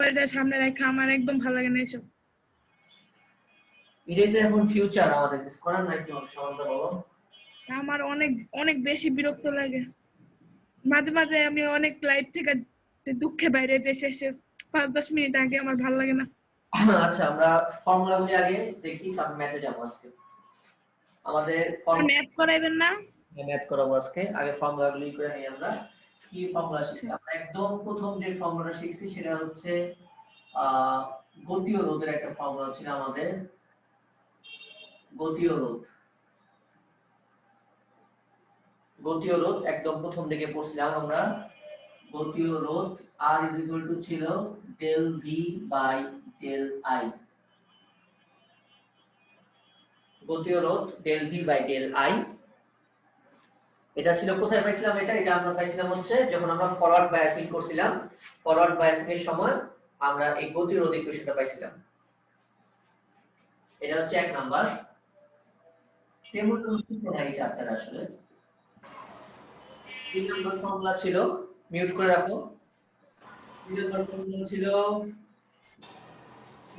এটা সামনে রেখে আমার একদম ভালো লাগে না এসব। এটাই তো এখন ফিউচার, আমাদের কিছু করার নাই। তো সমানটা বলো। আমার অনেক অনেক বেশি বিরক্ত লাগে। মাঝে মাঝে আমি অনেক লাইফ থেকে দুঃখে বাইরে যে শেষে 5-10 মিনিট আগে আমার ভালো লাগে না। আচ্ছা, আমরা ফর্মুলাগুলি আগে দেখি, তারপর ম্যাথে যাবো আজকে। আমাদের ম্যাথ করাইবেন না? ম্যাথ করাবো আজকে। আগে ফর্মুলাগুলি করে নিই আমরা। কি ফর্মুলা শিখছি আচ্ছা। আমরা? একদম প্রথম যে ফর্মুলাটা শিখছি সেটা হচ্ছে গতীয় রোধের একটা ফর্মুলা ছিল আমাদের। গতীয় রোধ, গতীয় রোধ একদম প্রথম দিকে পড়ছিলাম আমরা। গতীয় রোধ R ছিল del V by del I। গতীয় রোধ del V by del I, এটা ছিল কোথায় পাইছিলাম? এটা আমরা পাইছিলাম হচ্ছে যখন আমরা ফরওয়ার্ড বায়াসিং করছিলাম। ফরওয়ার্ড বায়াসিং এর সময় আমরা এই গতীয় রোধ ইকুয়েশনটা পাইছিলাম। এটা হচ্ছে এক নাম্বার। তেমন কোনো সূত্র নাই চ্যাপ্টারে আসলে। তিন নাম্বার ফর্মুলা ছিল, মিউট করে রাখো। তিন নাম্বার ফর্মুলা ছিল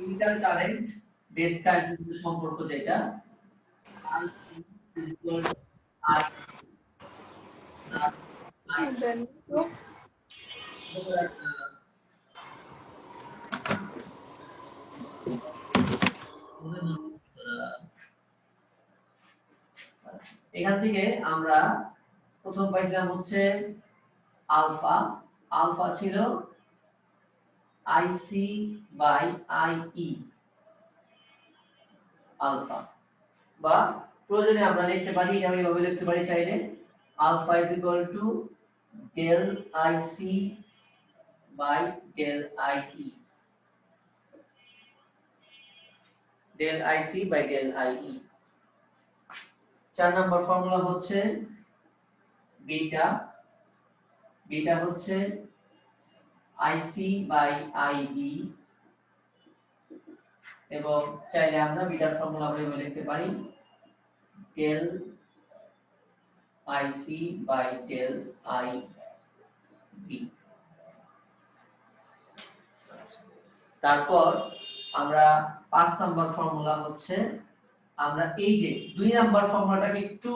ইন্টার কারেন্ট বেস কারেন্ট সম্পর্ক, যেটা I equal R এখান থেকে আমরা প্রথম পাইছিলাম হচ্ছে আলফা। আলফা ছিল IC বাই IE আলফা, বা প্রয়োজনে আমরা লিখতে পারি, আমি এভাবে লিখতে পারি চাইলে, alpha is equal to del IC by del IE, del IC by del IE। চার নাম্বার ফর্মুলা হচ্ছে বিটা। বিটা হচ্ছে IC বাই IE, এবং চাইলে আমরা বিটার ফর্মুলা আমরা লিখতে পারি del IC by del IB। তারপর আমরা 5 নাম্বার ফর্মুলা হচ্ছে, আমরা এই যে 2 নাম্বার ফর্মুলাটাকে একটু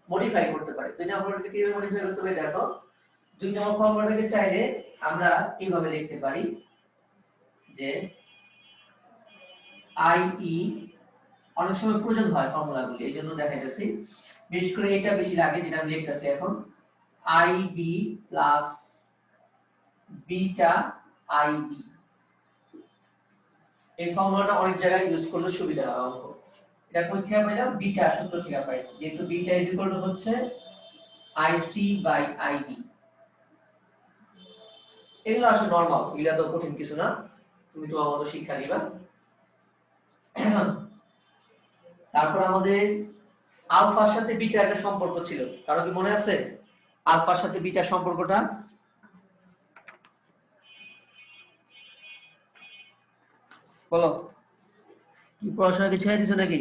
মডিফাই করতে পারি। 2 নাম্বারটাকে কিভাবে মডিফাই করতে পারি দেখো। 2 নাম্বার ফর্মুলাটাকে চাইলে আমরা এইভাবে লিখতে পারি যে IE, অনেক সময় প্রয়োজন হয় ফর্মুলাগুলি, এইজন্য দেখাইতেছি। বিশেষ করে এটা বেশি লাগে যেটা আমি লিখতেছি এখন, IB প্লাস বিটা IB। এই ফর্মুলাটা অনেক জায়গায় ইউজ করলে সুবিধা হয় অঙ্ক। এটা কোথায় পাইলাম? বিটা সূত্র থেকে পাইছি, যেহেতু বিটা ইজ ইকুয়াল টু হচ্ছে IC বাই IB। এগুলো আসলে নরমাল, এগুলো তো কঠিন কিছু না, তুমি তোমার মতো শিক্ষা দিবা। তারপর আমাদের আলফার সাথে বিটা একটা সম্পর্ক ছিল, কারো কি মনে আছে আলফার সাথে বিটা সম্পর্কটা? বলো, কি পড়াশোনা কি ছেড়ে দিছো নাকি?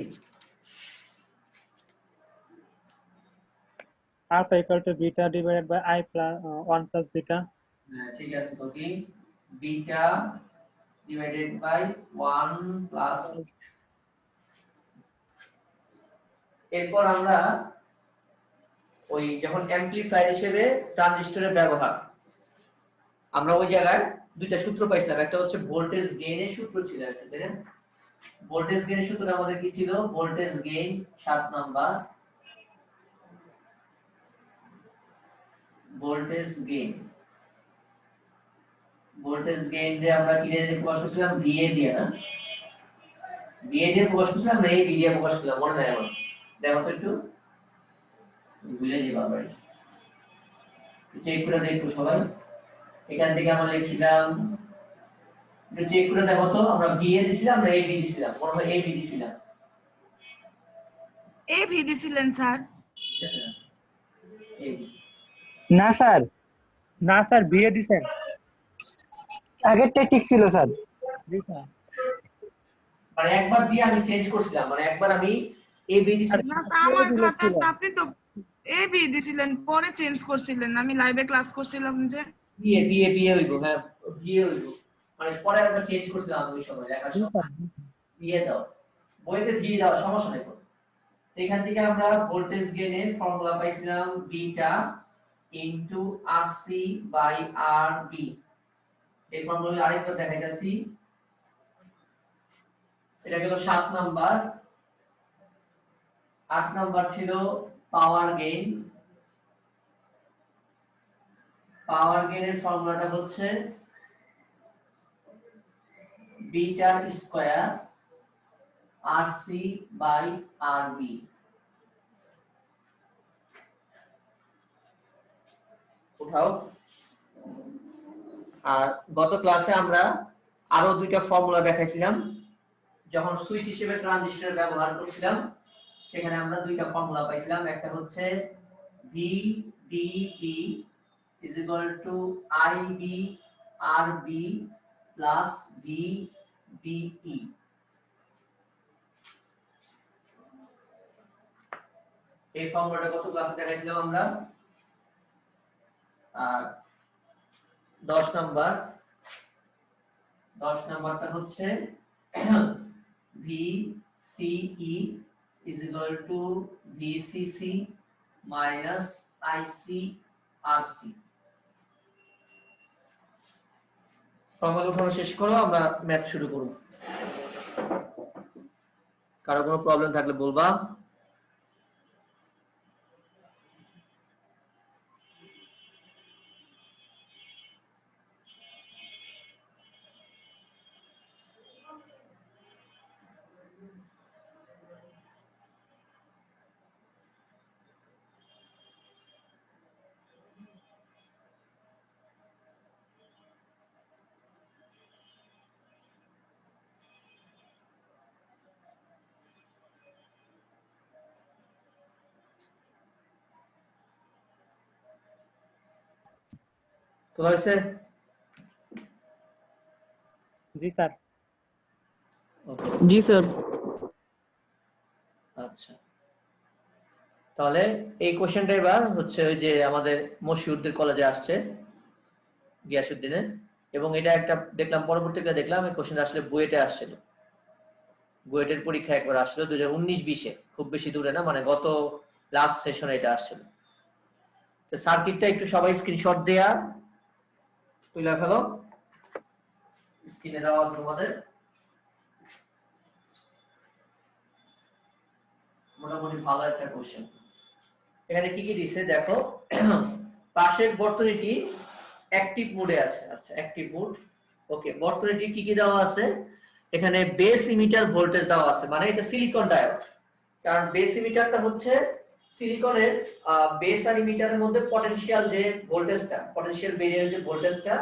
alpha equal to beta divided by I plus 1 plus beta. হ্যাঁ ঠিক আছে, তো কি বিটা ডিভাইডেড বাই 1 প্লাস। এরপর আমরা ওই যখন অ্যামপ্লিফায়ার হিসেবে ট্রানজিস্টরের ব্যবহার, আমরা ওই জায়গায় দুইটা সূত্র পাইছিলাম। একটা হচ্ছে ভোল্টেজ গেইনের সূত্র ছিল একটা, তাই না? ভোল্টেজ গেইনের সূত্র আমাদের কি ছিল? Voltage gain 7 number, voltage gain. Voltage gain দিয়ে আমরা কি দিয়ে প্রকাশ করছিলাম? VA দিয়ে, না VA দিয়ে প্রকাশ করছিলাম না AB দিয়ে প্রকাশ করলাম? মনে নাই আমার, দেখো তো একটু, ভুলে যাই বারবার। চেক করে দেখো সবাই, এখান থেকে আমরা লিখছিলাম, একটু চেক করে দেখো তো, আমরা VA দিছিলাম না AB দিছিলাম? মনে হয় AB দিছিলাম। AB দিছিলেন স্যার? AB না স্যার, না স্যার বিয়ে দিছেন, আগেরটা ঠিক ছিল স্যার। মানে একবার দিয়ে আমি চেঞ্জ করছিলাম, মানে একবার আমি AB দিছিলাম। না স্যার, আমার খাতাতে আপনি তো AB দিছিলেন, পরে চেঞ্জ করছিলেন। আমি লাইভে ক্লাস করছিলাম যে বিয়ে হইব, হ্যাঁ বিয়ে হইব। মানে পরে আমরা চেঞ্জ করছিলাম ওই সময় লেখার জি সময় স্যার। দিয়ে দাও বইতে দিয়ে দাও সমস্যা নেই কোনো। এখান থেকে আমরা ভোল্টেজ গেইনের ফর্মুলা পাইছিলাম বিটা ইনটু আরসি বাই আরবি। এই ফর্মুলা আরেকবার দেখাইতাছি, এটা গেল 7 নাম্বার। 8 নাম্বার ছিল পাওয়ার গেইন। পাওয়ার গেইনের ফর্মুলাটা হচ্ছে বিটা স্কয়ার আরসি বাই আরবি। উঠাও। আর গত ক্লাসে আমরা আরো দুইটা ফর্মুলা দেখাইছিলাম, যখন সুইচ হিসেবে ট্রানজিস্টর ব্যবহার করছিলাম সেখানে আমরা দুইটা ফর্মুলা পাইছিলাম। একটা হচ্ছে VDE is equal to IB RB plus VBE। এই ফর্মুলাটা কত ক্লাসে দেখাইছিলাম আমরা। আর 10 নাম্বারটা হচ্ছে VCE is equal to VCC minus ICRC। Formula উঠানো শেষ করো, আমরা ম্যাথ শুরু করব। কারো কোনো প্রবলেম থাকলে বলবা। তোলা হয়েছে? জি স্যার। জি স্যার। আচ্ছা, তাহলে এই কোশ্চেনটা এবার হচ্ছে ওই যে আমাদের মশিউদ্দিন কলেজে আসছে গিয়াসউদ্দিনে, এবং এটা একটা দেখলাম পরবর্তীতে দেখলাম এই কোশ্চেনটা আসলে বুয়েটে আসছিল। বুয়েটের পরীক্ষা একবার আসছিল 2019-20-এ, খুব বেশি দূরে না, মানে গত লাস্ট সেশনে এটা আসছিল। তো সার্কিটটা একটু সবাই স্ক্রিনশট দেয়া তুলে ফেলো, স্ক্রিনে দেওয়া আছে তোমাদের। মোটামুটি ভালো একটা কোশ্চেন। এখানে কি কি দিছে দেখো। পাশের বর্তনীটি অ্যাক্টিভ মোডে আছে। আচ্ছা, অ্যাক্টিভ মোড। ওকে, বর্তনীটি কি কি দেওয়া আছে? এখানে বেস ইমিটার ভোল্টেজ দেওয়া আছে, মানে এটা সিলিকন ডায়োড। কারণ বেস ইমিটারটা হচ্ছে সিলিকনের বেস আর ইমিটারের মধ্যে পটেনশিয়াল যে ভোল্টেজটা, পটেনশিয়াল বেরিয়ার যে ভোল্টেজটা,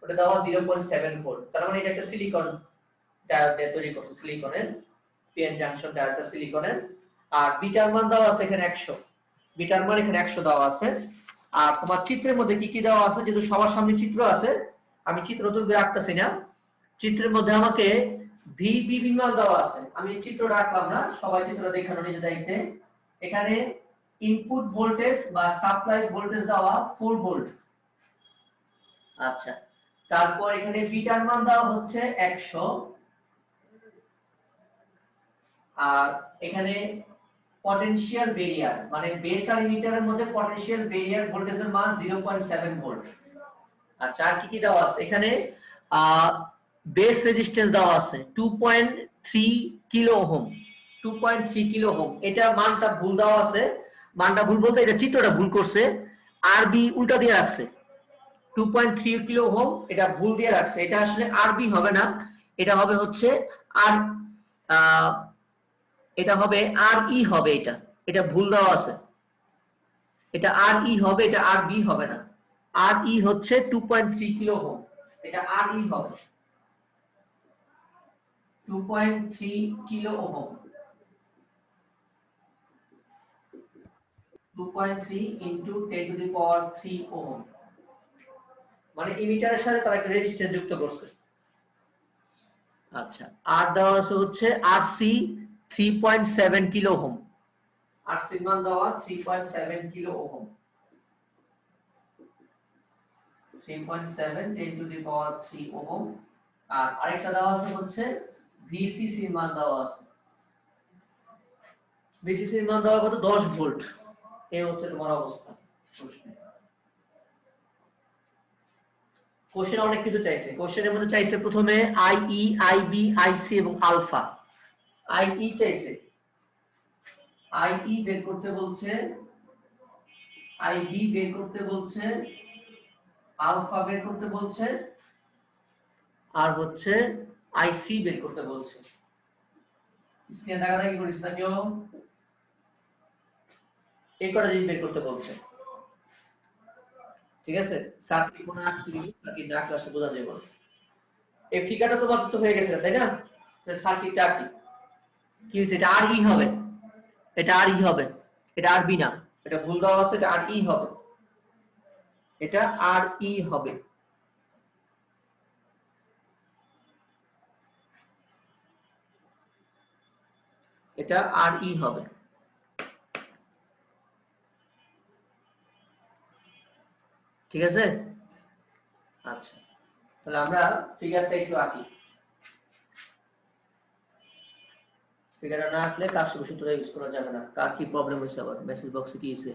ওটা দেওয়া 0.7 ভোল্ট। তার মানে এটা একটা সিলিকন ডায়োড দিয়ে তৈরি করছে, সিলিকনের পিএন জাংশন ডায়োডটা সিলিকনের। আর বিটার মান দেওয়া আছে এখানে 100, বিটার মান এখানে 100 দেওয়া আছে। আর তোমার চিত্রের মধ্যে কি কি দেওয়া আছে, যেহেতু সবার সামনে চিত্র আছে, আমি চিত্র তুলবে রাখতেছি না। চিত্রের মধ্যে আমাকে ভিবিবি মান দেওয়া আছে, আমি চিত্র রাখলাম না, সবাই চিত্র দেখানো নিজের দায়িত্বে। এখানে ইনপুট ভোল্টেজ বা সাপ্লাই ভোল্টেজ দেওয়া 4 ভোল্ট। আচ্ছা, তারপর এখানে বিটার মান দেওয়া হচ্ছে 100। আর এখানে পটেনশিয়াল বেরিয়ার, মানে বেস আর ইমিটারের মধ্যে পটেনশিয়াল বেরিয়ার ভোল্টেজের মান 0.7 ভোল্ট। আচ্ছা, আর কি কি দেওয়া আছে এখানে? বেস রেজিস্ট্যান্স দেওয়া আছে 2.3 কিলো ওহম। 2.3 কিলো ওহম, এটা মানটা ভুল দেওয়া আছে। মানটা ভুল বলতে এটা চিত্রটা ভুল করছে, আরবি উল্টা দিয়ে রাখছে। 2.3 কিলো ওহম এটা ভুল দিয়ে রাখছে, এটা আসলে আরবি হবে না, এটা হবে হচ্ছে আর এটা হবে আর ই হবে, এটা এটা ভুল দেওয়া আছে। এটা আর ই হবে, এটা আর বি হবে না। আর ই হচ্ছে 2.3 কিলো ওহম, এটা আর ই হবে 2.3 kilo ohm. 2.3 into 10 to the power 3 ohm, মানে ইমিটারের সাথে তারা একটা রেজিস্ট্যান্স যুক্ত করছে। আচ্ছা, আর দেওয়া আছে হচ্ছে আরসি 3.7 কিলো ওহম। আরসি মান দেওয়া 3.7 kilo ohm. 3.7 10 to the power 3 ohm. আর আরেকটা দেওয়া আছে হচ্ছে ভিসিসি এর মান দেওয়া আছে। ভিসিসি এর মান দেওয়া কত 10 ভোল্ট। এই হচ্ছে তোমার অবস্থা প্রশ্নে। কোশ্চেন অনেক কিছু চাইছে। কোশ্চেনের মধ্যে চাইছে প্রথমে আইই, আইবি, আইসি এবং আলফা। আইই চাইছে, আইই বের করতে বলছে, আইবি বের করতে বলছে, আলফা বের করতে বলছে, আর হচ্ছে আইসি বের করতে বলছে। স্ক্রিনে দেখাদেখি করিস না কেউ, এই কটা জিনিস বের করতে বলছে। ঠিক আছে, সার্কিট কোন আসলে নাকি না ক্লাসে বোঝা যাবে না। এই ফিগারটা তোমার তো হয়ে গেছে তাই না? সার্কিটটা কি কি হচ্ছে? এটা আর ই হবে, এটা আর ই হবে, এটা আর বি না, এটা ভুল দেওয়া আছে, এটা আর ই হবে, এটা আর ই হবে। এটা আর ই হবে। ঠিক আছে, আচ্ছা তাহলে আমরা ফিগারটা একটু আঁকি। ফিগারটা না আঁকলে কার সূত্র ইউজ করা যাবে না। কার কি প্রবলেম হয়েছে আবার মেসেজ বক্সে কি হয়েছে?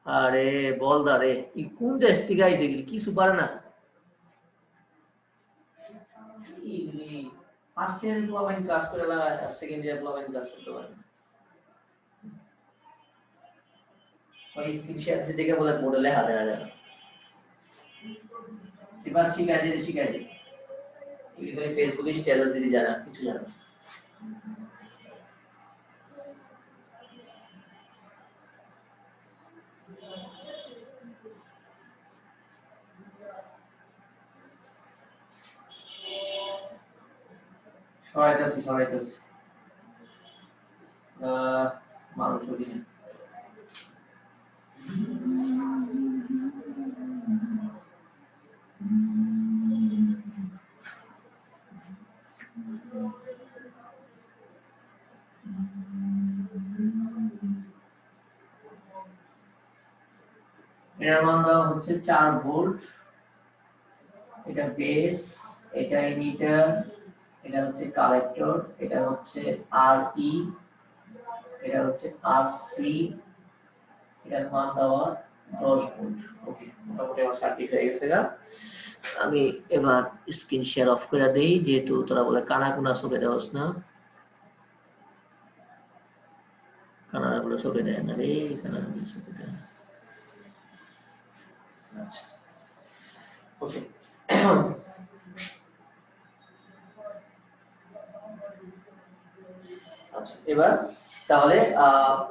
আরে বলদা রে, ই কোন দেশ থেকে আইছে এগুলি কিছু পারে না। ফার্স্ট ইয়ার প্লাবিং ক্লাস করে লাগায় আর সেকেন্ড ইয়ার প্লাবিং ক্লাস করতে পারে না। ওই স্ক্রিন শেয়ার যে দেখে বলে বোর্ডে লেখা দেয়া যায় না। সিবান শিখাই দে এই ধরে ফেসবুকে স্ট্যাটাস দিতে জানা কিছু জানা। সহায়তাছি মানুষ ওদিকে এর মান দেওয়া হচ্ছে 4 ভোল্ট। এটা বেস, এটা ইমিটার, এটা হচ্ছে কালেক্টর, এটা হচ্ছে আর ই, এটা হচ্ছে আর সি, এটার মান দেওয়া 10 ভোল্ট। ওকে, মোটামুটি আমার সার্কিট হয়ে গেছে গা। আমি এবার স্ক্রিন শেয়ার অফ করে দেই, যেহেতু তোরা বলে কানা কোনা চোখে দেওয়াস না। কানাডা গুলো চোখে দেয় না রে, কানাডা গুলো চোখে দেয় না। আচ্ছা ওকে, আচ্ছা এবার তাহলে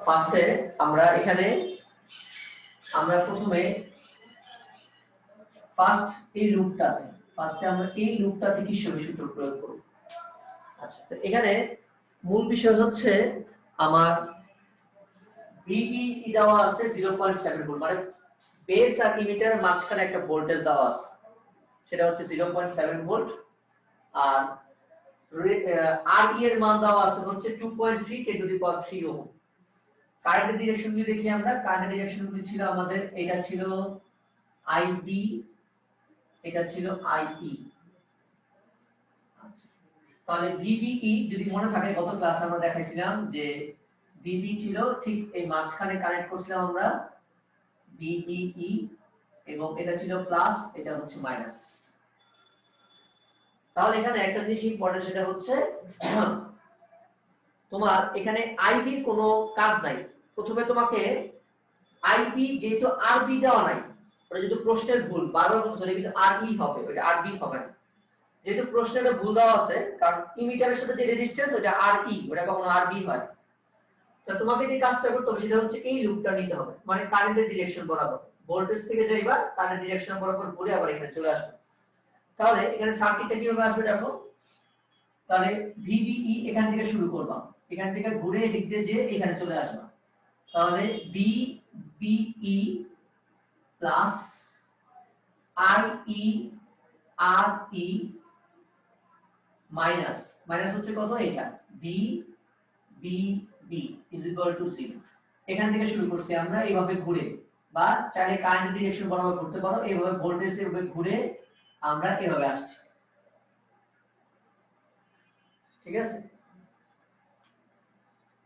ফার্স্টে আমরা এখানে আমরা প্রথমে ফার্স্টে আমরা এই লুপটাতে কিরশফের সূত্র প্রয়োগ করব। আচ্ছা তো এখানে মূল বিষয় হচ্ছে আমার ভিবি দেওয়া আছে 0.7 ভোল্ট, মানে বেস আর ইমিটারের মাঝখানে একটা ভোল্টেজ দেওয়া আছে, সেটা হচ্ছে 0.7 ভোল্ট। আর আর ই এর মান দেওয়া আছে হচ্ছে 2.3 10 টু দি পাওয়ার 3 ওহম। কারেন্টের ডিরেকশন যদি দেখি আমরা, কারেন্টের ডিরেকশন ছিল আমাদের, এটা ছিল আইবি, এটা ছিল আইই। আচ্ছা তাহলে ভিবিই যদি মনে থাকে গত ক্লাসে আমরা দেখাইছিলাম যে ভিবি ছিল ঠিক এই মাঝখানে কানেক্ট করছিলাম আমরা ভিবিই, এবং এটা ছিল প্লাস, এটা হচ্ছে মাইনাস। তাহলে এখানে একটা জিনিস ইম্পর্টেন্ট, সেটা হচ্ছে তোমার এখানে আইবি কোনো কাজ নাই। প্রথমে তোমাকে আইবি যেহেতু আরবি দেওয়া নাই, ওটা যেহেতু প্রশ্নের ভুল, বারবার বলছে কিন্তু আর ই হবে, ওটা আরবি হবে না। যেহেতু প্রশ্নটা ভুল দেওয়া আছে, কারণ ইমিটারের সাথে যে রেজিস্ট্যান্স ওটা আর ই, ওটা কখনো আরবি হয়। তো তোমাকে যে কাজটা করতে হবে সেটা হচ্ছে এই লুপটা নিতে হবে, মানে কারেন্টের ডিরেকশন বরাবর, ভোল্টেজ থেকে যাইবা কারেন্টের ডিরেকশন বরাবর ঘুরে আবার এখানে চলে আসবে। তাহলে এখানে সার্কিটটা কিভাবে আসবে দেখো। তাহলে ভিবিই এখান থেকে শুরু করবা, এখান থেকে ঘুরে এদিক দিয়ে যে এখানে চলে আসবা। তাহলে ভিবিই প্লাস আইই আর ই মাইনাস, মাইনাস হচ্ছে কত এটা, V VB is equal to 0। এখান থেকে শুরু করছি আমরা এইভাবে ঘুরে, বা চাইলে কারেন্ট ডিরেকশন বরাবর ঘুরতে পারো, এইভাবে ভোল্টেজ এভাবে ঘুরে আমরা এভাবে আসছি, ঠিক আছে?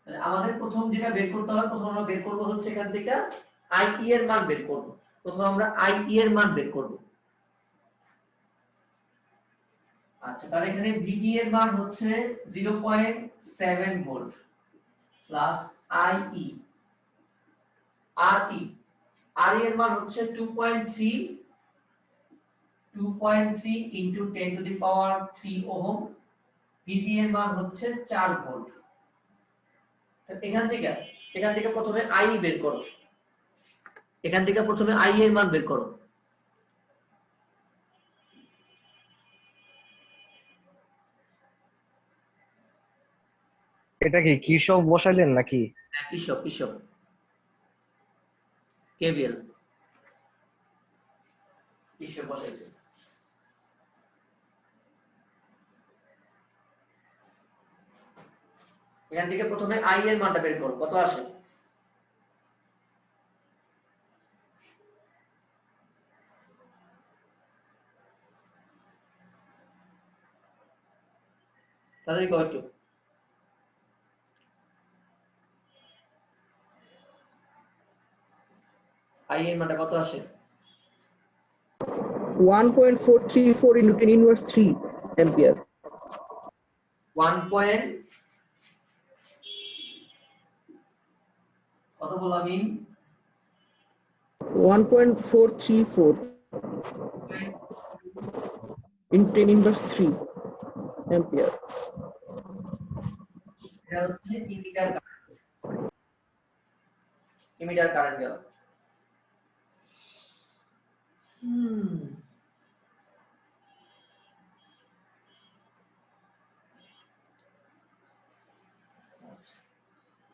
তাহলে আমাদের প্রথম যেটা বের করতে হবে, প্রথম আমরা বের করব হচ্ছে এখান থেকে IE এর মান বের করব। প্রথম আমরা IE এর মান বের করব। আচ্ছা, তাহলে এখানে VB এর মান হচ্ছে 0.7 ভোল্ট প্লাস IE, RE এর মান হচ্ছে 2.3 into 10 to the power 3 ohm. VB এর মান হচ্ছে 4 ভোল্ট। এখান থেকে প্রথমে IE বের করো, এখান থেকে প্রথমে IE এর মান বের করো। এটা কি কিরশফ বসাইলেন নাকি? হ্যাঁ, কিরশফ KVL বসাইছে। এখান থেকে প্রথমে I এর মানটা বের করো, কত আসে? তাহলে কত? I এর মানটা কত আসে? 1.434 into 10 inverse 3 ampere। 1. কত বললাম? 1.434 into 10 inverse 3 ampere। এটা হচ্ছে ইমিটার কারেন্ট গেল।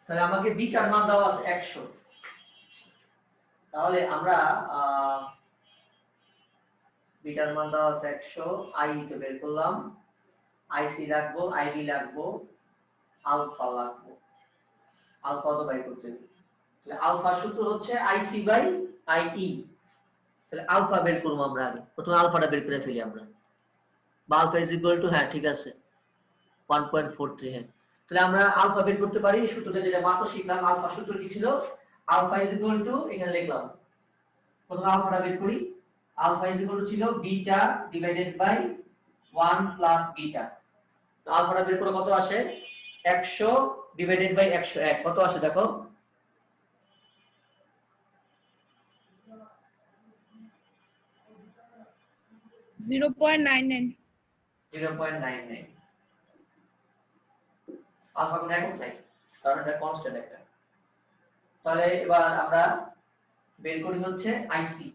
তাহলে আমাকে বিটার মান দেওয়া আছে 100। তাহলে আমরা বিটার মান দেওয়া আছে 100, আই তো বের করলাম, আইসি রাখবো, আইবি রাখবো, আলফা রাখবো। আলফা তো বাই করতে হবে, তাহলে আলফা সূত্র হচ্ছে আইসি বাই আইই। তাহলে আলফা বের করব আমরা আগে, প্রথমে আলফাটা বের করে ফেলি আমরা। বা আলফা ইজ ইকুয়াল টু, হ্যাঁ ঠিক আছে, 1.43। হ্যাঁ, তাহলে আমরা আলফা বের করতে পারি সূত্রটা যেটা মাত্র শিখলাম। আলফা সূত্র কি ছিল? আলফা ইজ ইকুয়াল টু, এখানে লিখলাম, প্রথমে আলফাটা বের করি। আলফা ইজ ইকুয়াল টু ছিল beta divided by 1 plus beta. তো আলফাটা বের করে কত আসে? 100 ডিভাইডেড বাই 101 কত আসে দেখো? 0.99। 0.99। আলফা কোন একক নাই, কারণ এটা কনস্ট্যান্ট একটা। তাহলে এবার আমরা বের করি হচ্ছে আইসি।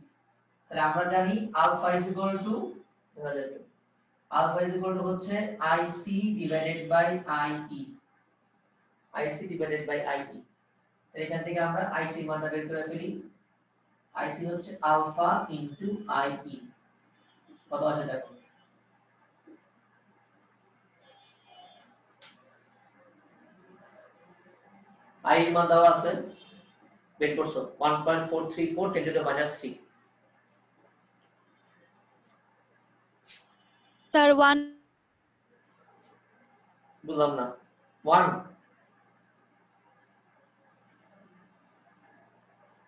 তাহলে আমরা জানি আলফা ইজ ইকুয়াল টু, হচ্ছে IC divided by IE. IC divided by IE. এখান থেকে আমরা আইসি মানটা বের করে ফেলি। আইসি হচ্ছে আলফা ইনটু আইই, কত আসে দেখো? আই এর মান দেওয়া আছে, বের করছো 1.434 10 টু দি মাইনাস 3। স্যার 1 বুঝলাম না, 1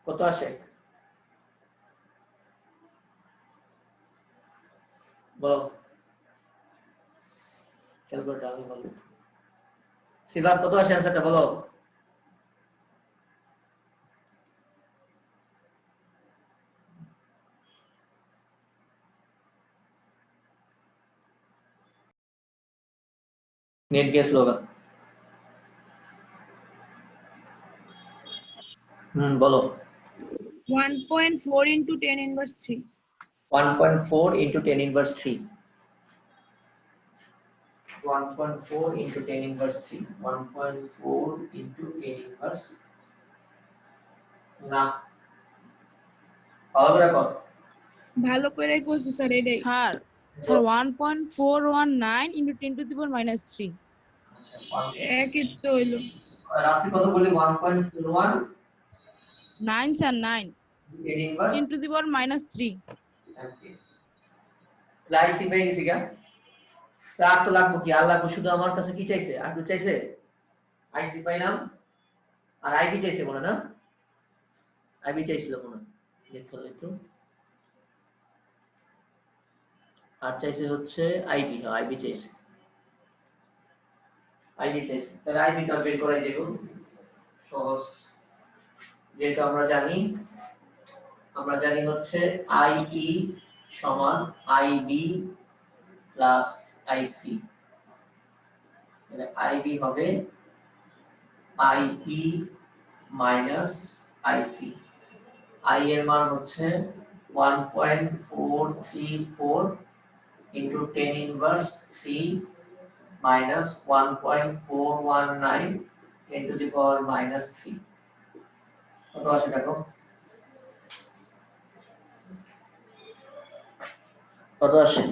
কত আসে বলো? ক্যালকুলেটর আগে বলো। সিলভার কত আসে অ্যানসারটা বলো? नेट गैस लोगा। बोलो। 1.4 into 10 inverse 3। 1.4 into 10 inverse 3। 1.4 into 10 inverse 3। 1.4 into 10 inverse না, ভালো করে কর। ভালো করে করছি স্যার এটাই। Sir 1.419 into 10 to the power minus 3। আচ্ছা, একই তো হইলো। আর আপনি কত বললি 1.41 9 sir 9 10 inverse 10 to the power -3 লাইসি পেয়ে গেছি গা তার তো লাগবো কি আর লাগবো শুধু আমার কাছে কি চাইছে আর কি চাইছে আইসি পাইলাম আর আইবি চাইছে বলে না আইবি চাইছিল মনে দেখো একটু আর চাইছে হচ্ছে আইবি আইবি চাইছে আইবি চাইছে তাহলে আইবি টা বের করে দেব সহজ যেটা আমরা জানি হচ্ছে আইই সমান আইবি প্লাস আইসি তাহলে আইবি হবে আইই মাইনাস আইসি আই এর মান হচ্ছে 1.434 into 10 inverse 3 minus 1.419 10 to the power minus 3 কত আসে দেখো কত আসে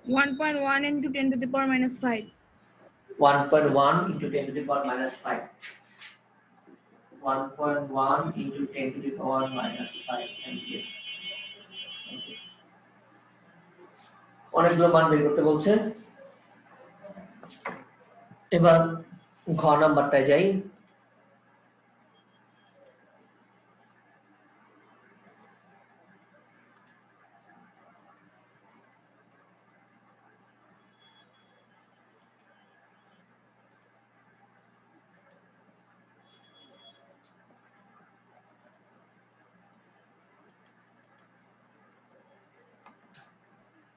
1.1 into 10 to the power minus 5. 1.1 into 10 to the power minus 5 1.1 into 10 to the power minus 5 ampere অনেকগুলো মান বের করতে বলছে এবার ঘ নাম্বারটায় যাই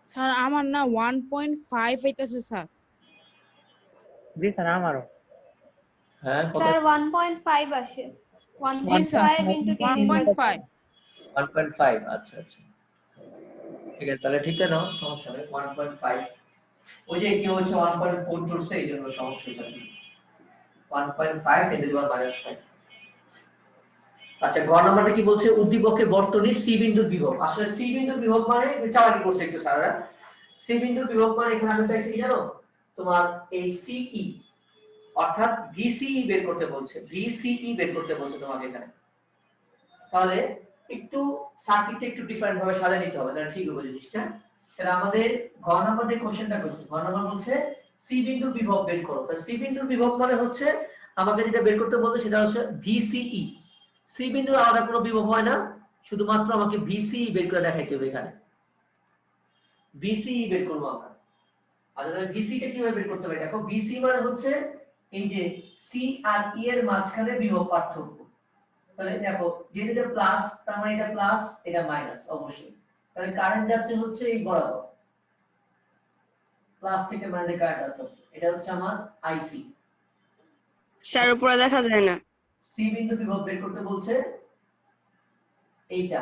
স্যার আমার না 1.5 হইতাছে স্যার জি স্যার আমারও হ্যাঁ কত স্যার 1.5 আসে জি স্যার 1.5 into 10 inverse 1.5 1.5 আচ্ছা আচ্ছা ঠিক আছে তাহলে ঠিক আছে নাও সমস্যা নেই 1.5 ওই যে কি হচ্ছে 1.4 ধরছে এই জন্য সমস্যা হচ্ছে 1.5 10 to the power minus 5 আচ্ছা গ নাম্বারটা কি বলছে উদ্দীপকের বর্তনী সি বিন্দুর বিভব আসলে সি বিন্দুর বিভব মানে চালাকি করছে একটু স্যাররা সি বিন্দুর বিভব মানে এখানে আমি চাইছি কি জানো তোমার এই সিই অর্থাৎ ভিসিই বের করতে বলছে ভিসিই বের করতে বলছে তোমাকে এখানে তাহলে একটু সার্কিটটা একটু ডিফারেন্ট ভাবে সাজিয়ে নিতে হবে তাহলে ঠিক হবে জিনিসটা তাহলে আমাদের ঘ নাম্বার যে কোশ্চেনটা করছে ঘ নাম্বার বলছে সি বিন্দুর বিভব বের করো তাহলে সি বিন্দুর বিভব মানে হচ্ছে আমাকে যেটা বের করতে বলছে সেটা হচ্ছে ভিসিই সি বিন্দুর আলাদা কোনো বিভব হয় না শুধুমাত্র আমাকে ভিসিই বের করে দেখাইতে হবে এখানে ভিসিই বের করব আমরা আচ্ছা তাহলে ভিসিটা কিভাবে বের করতে হবে দেখো ভিসি মানে হচ্ছে এই যে সি আর ই এর মাঝখানে বিভব পার্থক্য তাহলে দেখো যেটা প্লাস তার মানে এটা প্লাস এটা মাইনাস অবশ্যই তাহলে কারেন্ট যাচ্ছে হচ্ছে এই বরাবর প্লাস থেকে মাইনাসে কারেন্ট আসছে এটা হচ্ছে আমার আইসি স্যার উপরে দেখা যায় না সি বিন্দু বিভব বের করতে বলছে এইটা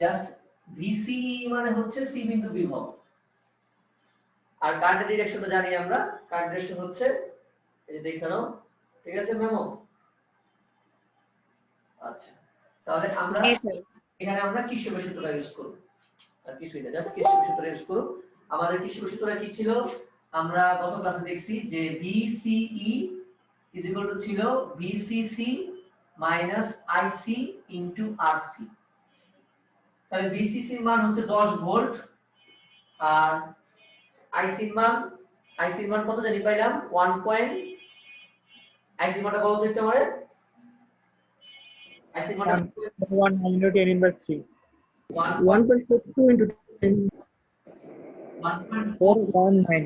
জাস্ট ভিসিই মানে হচ্ছে সি বিন্দু বিভব আর কারেন্টের ডিরেকশন তো জানি আমরা কারেন্ট ডিরেকশন হচ্ছে এই যে দেখানো ঠিক আছে মেমো আচ্ছা তাহলে আমরা এখানে আমরা কির্চফের সূত্রটা ইউজ করব আর কিছুই না জাস্ট কির্চফের সূত্র ইউজ করব আমাদের কির্চফের সূত্রটা কি ছিল আমরা গত ক্লাসে দেখছি যে VCE ছিল VCC IC RC তাহলে VCC এর মান হচ্ছে 10 ভোল্ট আর IC এর মান কত জানি পাইলাম 1. IC এর মানটা কত দিতে পারে IC এর মানটা 1 into 10 inverse 3 1.42 into 10 419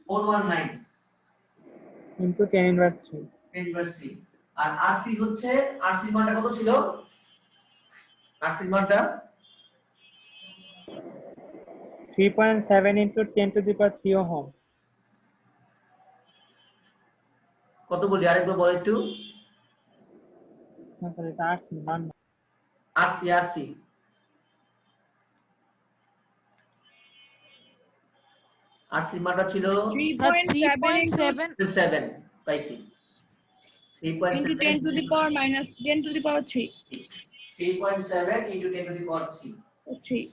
419 into 10 inverse 3 10 inverse 3 আর RC হচ্ছে RC এর মানটা কত ছিল RC এর মানটা 3.7 into 10 to the power 3 ohm কত বলি আরেকবার বল একটু না স্যার এটা আসছে মান RC এর মানটা ছিল 3.7 7 পাইছি into 10 to the power minus 10 to the power 3. 3.7 into 10 to the power 3 3.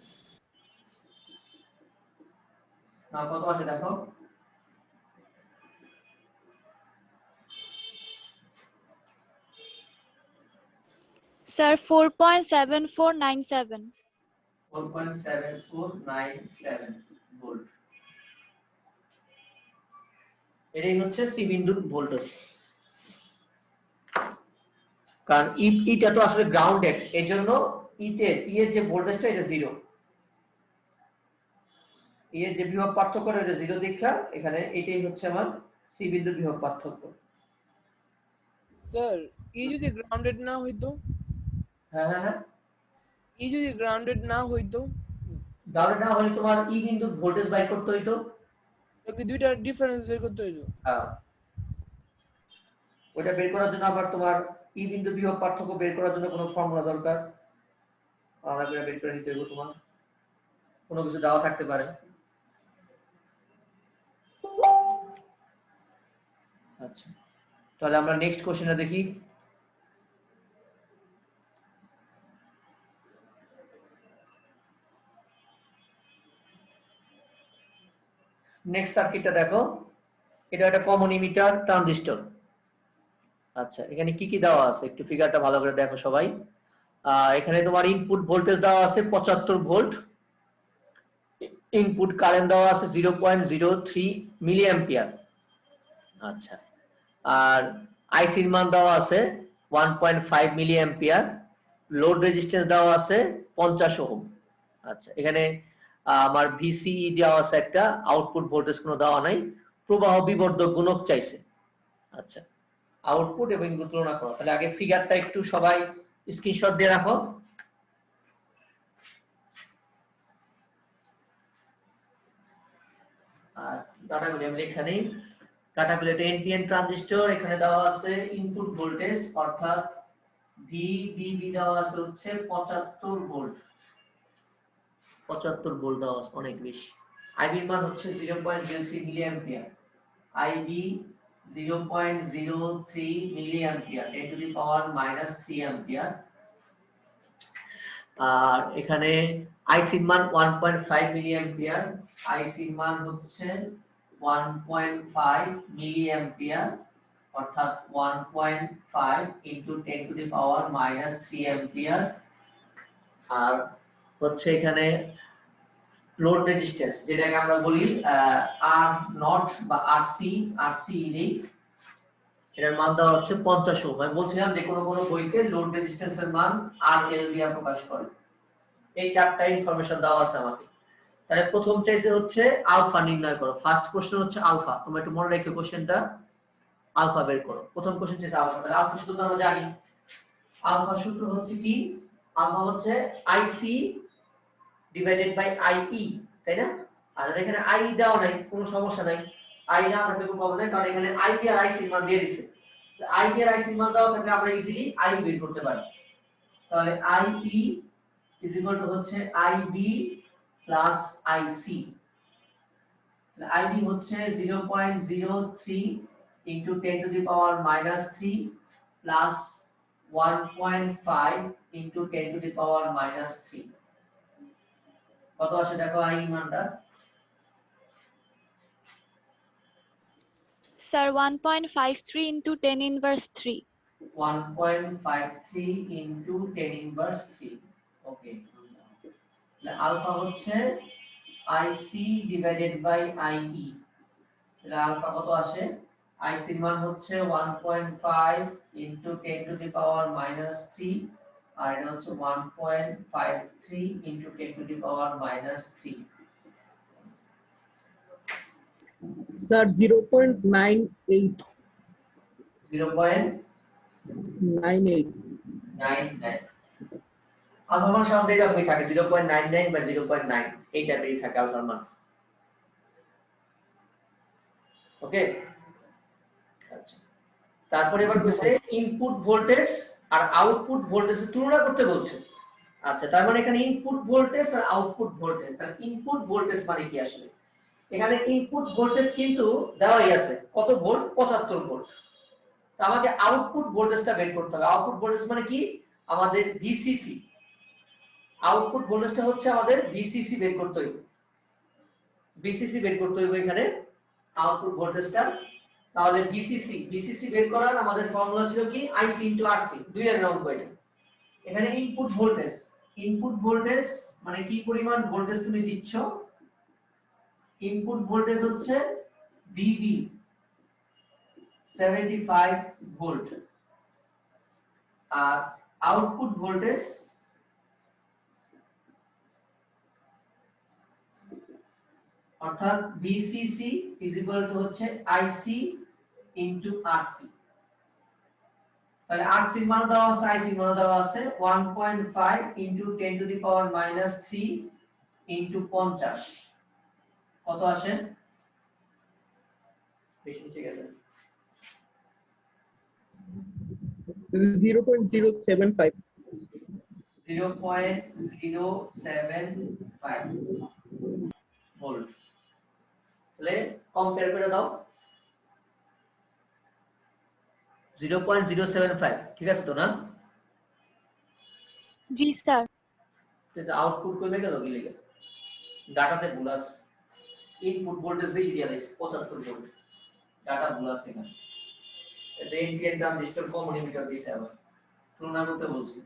না কত আসে দেখো Sir, 4.7497. 4.7497 ভোল্ট। এটাই হচ্ছে সি বিন্দুর ভোল্টেজ। কারণ ইটা তো আসলে গ্রাউন্ডেড, এর জন্য এর যে ভোল্টেজটা এটা 0, এর যে বিভব পার্থক্য এটা 0 দীক্ষা, এখানে এটাই হচ্ছে আমার সি বিন্দুর বিভব পার্থক্য। স্যার যদি গ্রাউন্ডেড না হইতো, হ্যাঁ হ্যাঁ হ্যাঁ, যদি গ্রাউন্ডেড না হইতো গ্রাউন্ডেড না হলে তোমার বিন্দুর ভোল্টেজ বাইর করতে হইতো, তোকে দুইটা ডিফারেন্স বের করতে হইতো। হ্যাঁ, ওটা বের করার জন্য আবার তোমার বিন্দুর বিভব পার্থক্য বের করার জন্য কোনো ফর্মুলা দরকার, আলাদা করে বের করে নিতে হবে, তোমার কোনো কিছু দেওয়া থাকতে পারে। আচ্ছা, তাহলে আমরা নেক্সট কোশ্চেনটা দেখি। নেক্সট সার্কিটটা দেখো, এটা একটা কমন ইমিটার ট্রানজিস্টর। আচ্ছা, এখানে কি কি দেওয়া আছে একটু ফিগারটা ভালো করে দেখো সবাই। এখানে তোমার ইনপুট ভোল্টেজ দেওয়া আছে 75 ভোল্ট, ইনপুট কারেন্ট দেওয়া আছে 0.03 মিলি অ্যাম্পিয়ার। আচ্ছা, আর আইসির মান দেওয়া আছে 1.5 মিলি অ্যাম্পিয়ার, লোড রেজিস্ট্যান্স দেওয়া আছে 50 ওহম। আচ্ছা, এখানে আমার ভিসিই দেওয়া আছে একটা, আউটপুট ভোল্টেজ কোনো দেওয়া নাই, প্রবাহ বিবর্ধক গুণক চাইছে। আচ্ছা, আউটপুট এবং ইনপুট তুলনা করো। তাহলে আগে ফিগারটা একটু সবাই স্ক্রিনশট দিয়ে রাখো। আর ডাটাগুলি আমি এখানে, ডাটাগুলি একটা এনপিএন ট্রানজিস্টর, এখানে দেওয়া আছে ইনপুট ভোল্টেজ অর্থাৎ ভিবিবি দেওয়া আছে হচ্ছে 75 ভোল্ট, 75 ভোল্ট দেওয়া আছে, অনেক বেশি। আইবি মান হচ্ছে 0.03 milli ampere, IB 0.03 milli ampere, 10 to the power -3 ampere. আর এখানে আইসির মান 1.5 মিলি অ্যাম্পিয়ার, আইসির মান হচ্ছে 1.5 মিলি অ্যাম্পিয়ার অর্থাৎ 1.5 into 10 to the power -3 ampere. আর হচ্ছে এখানে লোড রেজিস্ট্যান্স, যেটাকে আমরা বলি আর নট বা আরসি নেই, এটার মান দেওয়া হচ্ছে 50 ওহম। আমি বলছিলাম যে কোনো বইতে লোড রেজিস্ট্যান্সের মান আরএল দিয়ে প্রকাশ করে। এই চারটা ইনফরমেশন দেওয়া আছে আমাকে। তাহলে প্রথম চাইছে হচ্ছে আলফা নির্ণয় করো, ফার্স্ট কোশ্চেন হচ্ছে আলফা, তোমরা একটু মনে রেখো কোশ্চেনটা, আলফা বের করো। প্রথম কোশ্চেন চাইছে আলফা, তাহলে আলফা সূত্র আমরা জানি, আলফা সূত্র হচ্ছে কি, আলফা হচ্ছে আইসি ডিভাইডেড বাই আইই, তাই না? আর এখানে আই দেওয়া নাই, কোনো সমস্যা নাই, আই না থাকলে কোনো প্রবলেম নাই, কারণ এখানে আইবি আর আইসি মান দিয়ে দিয়েছে। আইবি আর আইসি মান দেওয়া থাকলে আমরা ইজিলি আই বের করতে পারি। তাহলে আইই ইজ ইকুয়াল টু হচ্ছে আইবি প্লাস আইসি। আইবি হচ্ছে 0.03 into 10 to the power -3 plus 1.5 into 10 to the power -3। কত আসে দেখো আই মানটা? Sir, 1.53 into 10 inverse 3. 1.53 into 10 inverse 3। ওকে, আলফা হচ্ছে আইসি ডিভাইডেড বাই আইই। তাহলে আলফা কত আসে? আইসি মান হচ্ছে 1.5 into 10 to the power -3, আর এটা হচ্ছে 1.53 into 10 to the power -3। Sir, 0.98. 0.99। 98. Alpha মান সাধারণত এরকমই থাকে, 0.99 বা 0.9 এই টাইপেরই থাকে আলফার মান। ওকে, আচ্ছা, তারপরে এবার বলছে ইনপুট ভোল্টেজ আর আউটপুট ভোল্টেজের তুলনা করতে বলছে। আচ্ছা, তার মানে এখানে ইনপুট ভোল্টেজ আর আউটপুট ভোল্টেজ, তাহলে ইনপুট ভোল্টেজ মানে কি আসলে? এখানে ইনপুট ভোল্টেজ কিন্তু দেওয়াই আছে, কত ভোল্ট? 75 ভোল্ট। তো আমাকে আউটপুট ভোল্টেজটা বের করতে হবে। আউটপুট ভোল্টেজ মানে কি? আমাদের ভিসিসি। আউটপুট ভোল্টেজটা হচ্ছে আমাদের ভিসিসি বের করতে হবে, ভিসিসি বের করতে হবে এখানে আউটপুট ভোল্টেজটা। তাহলে ভিসিসি বের করার আমাদের ফর্মুলা ছিল কি? আইসি ইনটু আরসি, দুইয়ের অঙ্ক এটা। এখানে ইনপুট ভোল্টেজ মানে কি পরিমাণ ভোল্টেজ তুমি দিচ্ছ, ইনপুট ভোল্টেজ হচ্ছে ভিবি 75 ভোল্ট, আর আউটপুট ভোল্টেজ অর্থাৎ ভিসিসি ইজ ইকুয়াল টু হচ্ছে আইসি ইনটু আরসি। তাহলে আরসি এর মান দেওয়া আছে, আইসি এর মান দেওয়া আছে 1.5 into 10 to the power minus 3 into 50। কত আসে? বেশি নিচে গেছে। 0.075. 0.075 ভোল্ট। তাহলে কম্পেয়ার করে দাও 0.075, ঠিক আছে তো না? জি স্যার। তো আউটপুট কমে গেল কি লিখে? ডাটাতে ভুল আছে, ইনপুট ভোল্টেজ বেশি দিয়া দিয়েছে 75 ভোল্ট, ডাটা ভুল আছে এখানে। এতে এনপিএন ট্রানজিস্টর কমন ইমিটার দিয়েছে আবার, তুলনা করতে বলছি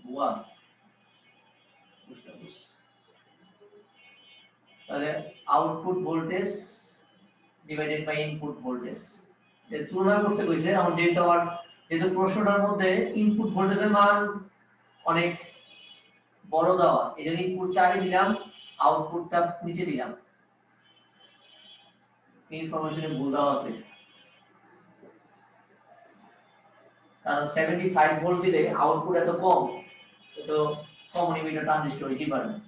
ভুয়া। তাহলে output voltage divided by input voltage এর তুলনা করতে কইছে। এখন যেহেতু প্রশ্নটার মধ্যে ইনপুট ভোল্টেজের মান অনেক বড় দেওয়া, এই জন্য ইনপুট 4 দিলাম, আউটপুটটা নিচে দিলাম, ইনফরমেশনে ভুল দেওয়া আছে। কারণ 75 ভোল্ট দিলে আউটপুট এত কম, তো কমন ইমিটার ট্রানজিস্টর হইতে পারে না।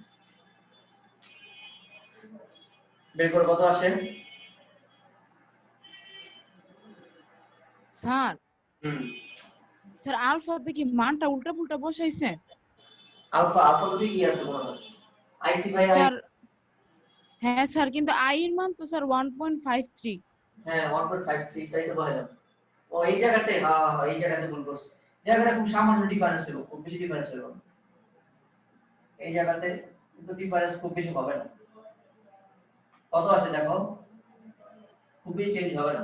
বের করে কত আসে? স্যার স্যার আলফাতে কি মানটা উল্টা পুল্টা বসাইছে? আলফা তো ঠিকই আছে মনে হয়, আইসি বাই আই। স্যার হ্যাঁ স্যার, কিন্তু আই এর মান তো স্যার 1.53। হ্যাঁ 1.53 তাই তো বললাম। ও এই জায়গাতে, হ্যাঁ এই জায়গাতে ভুল করছি, জায়গাটা খুব সামান্য ডিফারেন্স ছিল, খুব বেশি ডিফারেন্স ছিল এই জায়গাতে, কিন্তু ডিফারেন্স খুব বেশি হবে না। কত আসে দেখো, খুবই চেঞ্জ হবে না।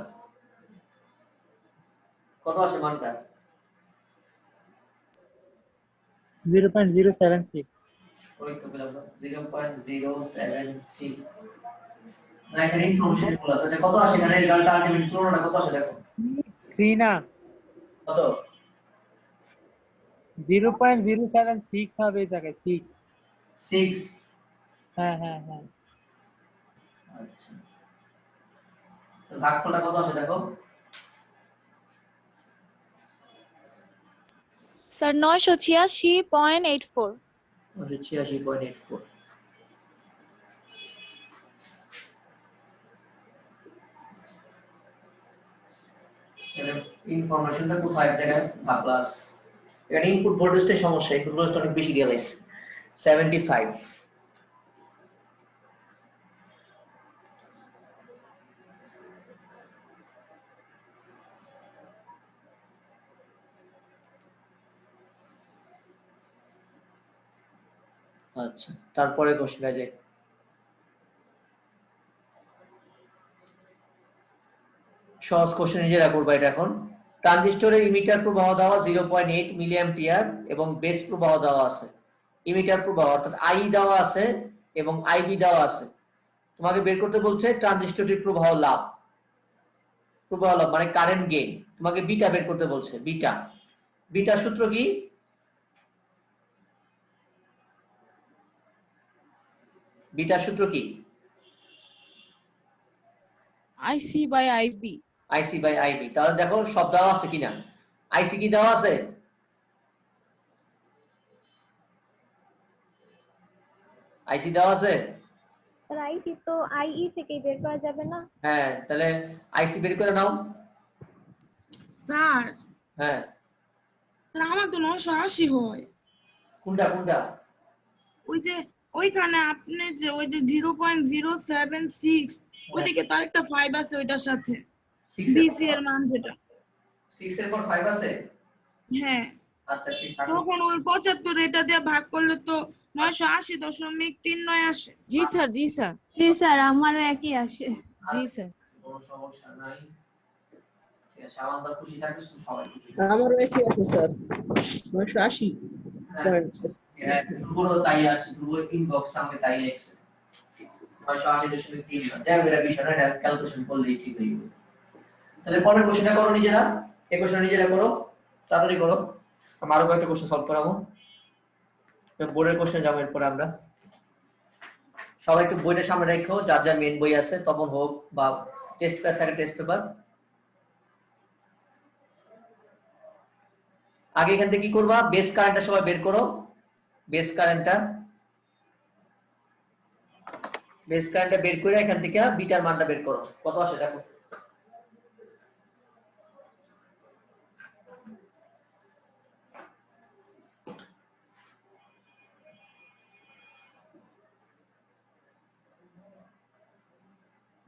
কত আসে মানটা? 0.076। ওই তো বললাম 0.076 না, এখানে ইনফরমেশন ভুল আছে। আচ্ছা কত আসে এখানে রেজাল্ট আলটিমেট তুলনাটা কত আসে দেখো? 3 না, কত? 0.076 হবে এই জায়গায়, 6। 6। হ্যাঁ হ্যাঁ হ্যাঁ। আচ্ছা তো ভাগফলটা কত আসে দেখো? স্যার 986.84। 986.84। ইনফরমেশনটা কোথায় জায়গায় ভাগলা আছে? এখানে ইনপুট ভোল্টেজটাই সমস্যা, ইনপুট ভোল্টেজটা অনেক বেশি দিয়ে লাইছে 75। আচ্ছা তারপরে কোশ্চেন আছে, সহজ কোশ্চেন নিজেরা করবা এটা। এখন ট্রানজিস্টরের ইমিটার প্রবাহ দেওয়া 0.8 মিলি অ্যাম্পিয়ার এবং বেস প্রবাহ দেওয়া আছে। ইমিটার প্রবাহ অর্থাৎ আই দেওয়া আছে এবং আইবি দেওয়া আছে। তোমাকে বের করতে বলছে ট্রানজিস্টরটির প্রবাহ লাভ মানে কারেন্ট গেইন। তোমাকে বিটা বের করতে বলছে, বিটা সূত্র কি? বিটার সূত্র কি? IC by IB. IC by IB. তাহলে দেখো সব দেওয়া আছে কিনা। আইসি কি দেওয়া আছে? আইসি দেওয়া আছে? স্যার আইসি তো আইই থেকে বের করা যাবে না? হ্যাঁ তাহলে আইসি বের করে নাও। স্যার হ্যাঁ আমার তো 980 হয়। কোনটা? ওই যে ওইখানে আপনি যে ওই যে 0.076 ওইদিকে তো আরেকটা 5 আছে ওইটার সাথে, বিসি এর মান যেটা 6 এর পর 5 আছে। হ্যাঁ আচ্ছা ঠিক আছে। তখন ওই 75 এটা দিয়ে ভাগ করলে তো 980.39 আসে। জি স্যার জি স্যার জি স্যার, আমারও একই আসে। জি স্যার। কোনো সমস্যা নাই, ঠিক আছে। আমাদের খুশি থাকিস, সবাই খুশি। আমারও একই আছে স্যার, 980। হ্যাঁ ধ্রুবরও তাই আছে, ধ্রুব ইনবক্স আমাকে তাই লিখছে 980.3 না যাই এটা বিষয় না, এটা ক্যালকুলেশন করলেই ঠিক হয়ে যাবে। তাহলে পরের কোশ্চেনটা করো নিজেরা, এই কোশ্চেনটা নিজেরা করো, তাড়াতাড়ি করো, আমরা আরো কয়েকটা কোশ্চেন সলভ করাবো। তো বোর্ডের কোশ্চেন যাবো এরপরে আমরা। সবাই একটু বইটা সামনে রাখো, যার যা মেন বই আছে তখন হোক বা টেস্ট পেপার থাকে টেস্ট পেপার। আগে এখান থেকে কি করবা, বেস কারেন্টটা সবাই বের করো, বেস কারেন্টটা বের করে এখান থেকে বিটার মানটা বের করো, কত আসে দেখো।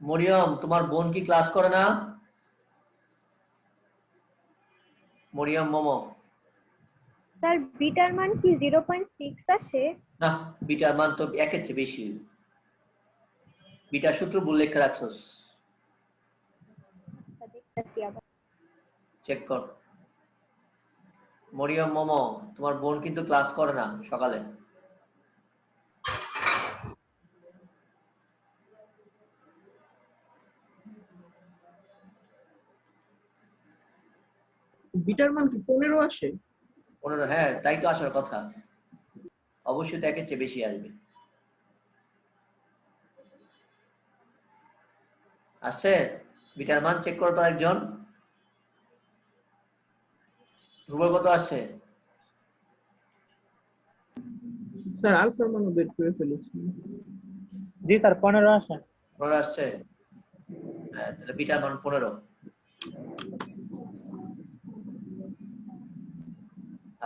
মরিয়ম তোমার বোন কি ক্লাস করে না? মরিয়ম মোমো স্যার বিটার মান কি 0.6 আসে? না, বিটার মান তো একের চেয়ে বেশি। বিটার সূত্র উল্লেখ রাখছস, দেখতেছি আবার। চেক কর। মরিয়ম মোমো তোমার বোন কিন্তু ক্লাস করে না সকালে। বিটার মান কি 15 আসে? 15, হ্যাঁ তাই তো আসার কথা, অবশ্যই তো একের চেয়ে বেশি আসবে। আসছে বিটার মান চেক করো তো একজন। ধ্রুব কত আসছে? স্যার আলফার মানও বের করে ফেলেছি। জি স্যার 15 আসে। 15 আসছে, হ্যাঁ তাহলে বিটার মান 15।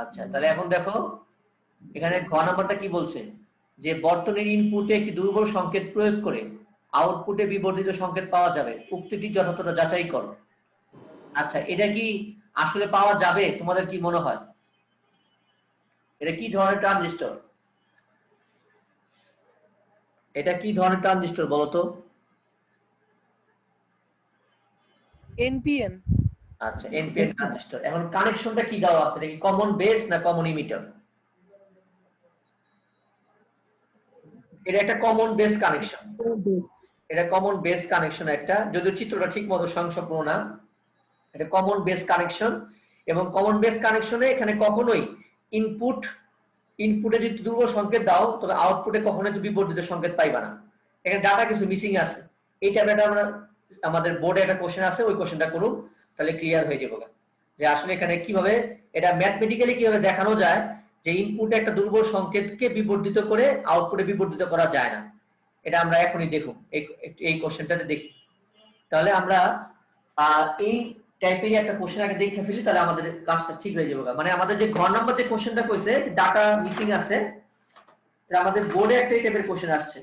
আচ্ছা তাহলে এখন দেখো এখানে ঘ নাম্বারটা কি বলছে, যে বর্তনীর ইনপুটে একটি দুর্বল সংকেত প্রয়োগ করে আউটপুটে বিবর্ধিত সংকেত পাওয়া যাবে, উক্তিটি যথাযথতা যাচাই করো। আচ্ছা এটা কি আসলে পাওয়া যাবে, তোমাদের কি মনে হয় এটা কি ধরনের ট্রানজিস্টর? এটা কি ধরনের ট্রানজিস্টর বলো তো? এনপিএন। আচ্ছা এনপিএন ট্রানজিস্টর। এখন কানেকশনটা কি দেওয়া আছে, এটা কি কমন বেস না কমন ইমিটার? এটা একটা কমন বেস কানেকশন, এটা কমন বেস কানেকশন একটা, যদিও চিত্রটা ঠিক মতো সংসম্পূর্ণ না, এটা কমন বেস কানেকশন। এবং কমন বেস কানেকশনে এখানে কখনোই ইনপুটে যদি দুর্বল সংকেত দাও তবে আউটপুটে কখনোই তুমি বিবর্ধিত সংকেত পাইবা না, এখানে ডাটা কিছু মিসিং আছে। এই টাইপের আমরা আমাদের বোর্ডে একটা কোশ্চেন আছে, ওই কোশ্চেনটা করুন তাহলে ক্লিয়ার হয়ে যাবে যে আসলে এখানে কিভাবে এটা ম্যাথমেটিক্যালি কিভাবে দেখানো যায় যে ইনপুটে একটা দুর্বল সংকেতকে বিবর্ধিত করে আউটপুটে বিবর্ধিত করা যায় না। এটা আমরা এখনই দেখুন, এই কোশ্চেনটাতে দেখি। তাহলে আমরা এই টাইপের একটা কোশ্চেন আগে দেখে ফেলি, তাহলে আমাদের কাজটা ঠিক হয়ে যাবে। মানে আমাদের যে ঘর নাম্বার যে কোশ্চেনটা কইছে ডাটা মিসিং আছে, আমাদের বোর্ডে একটা এই টাইপের কোশ্চেন আসছে,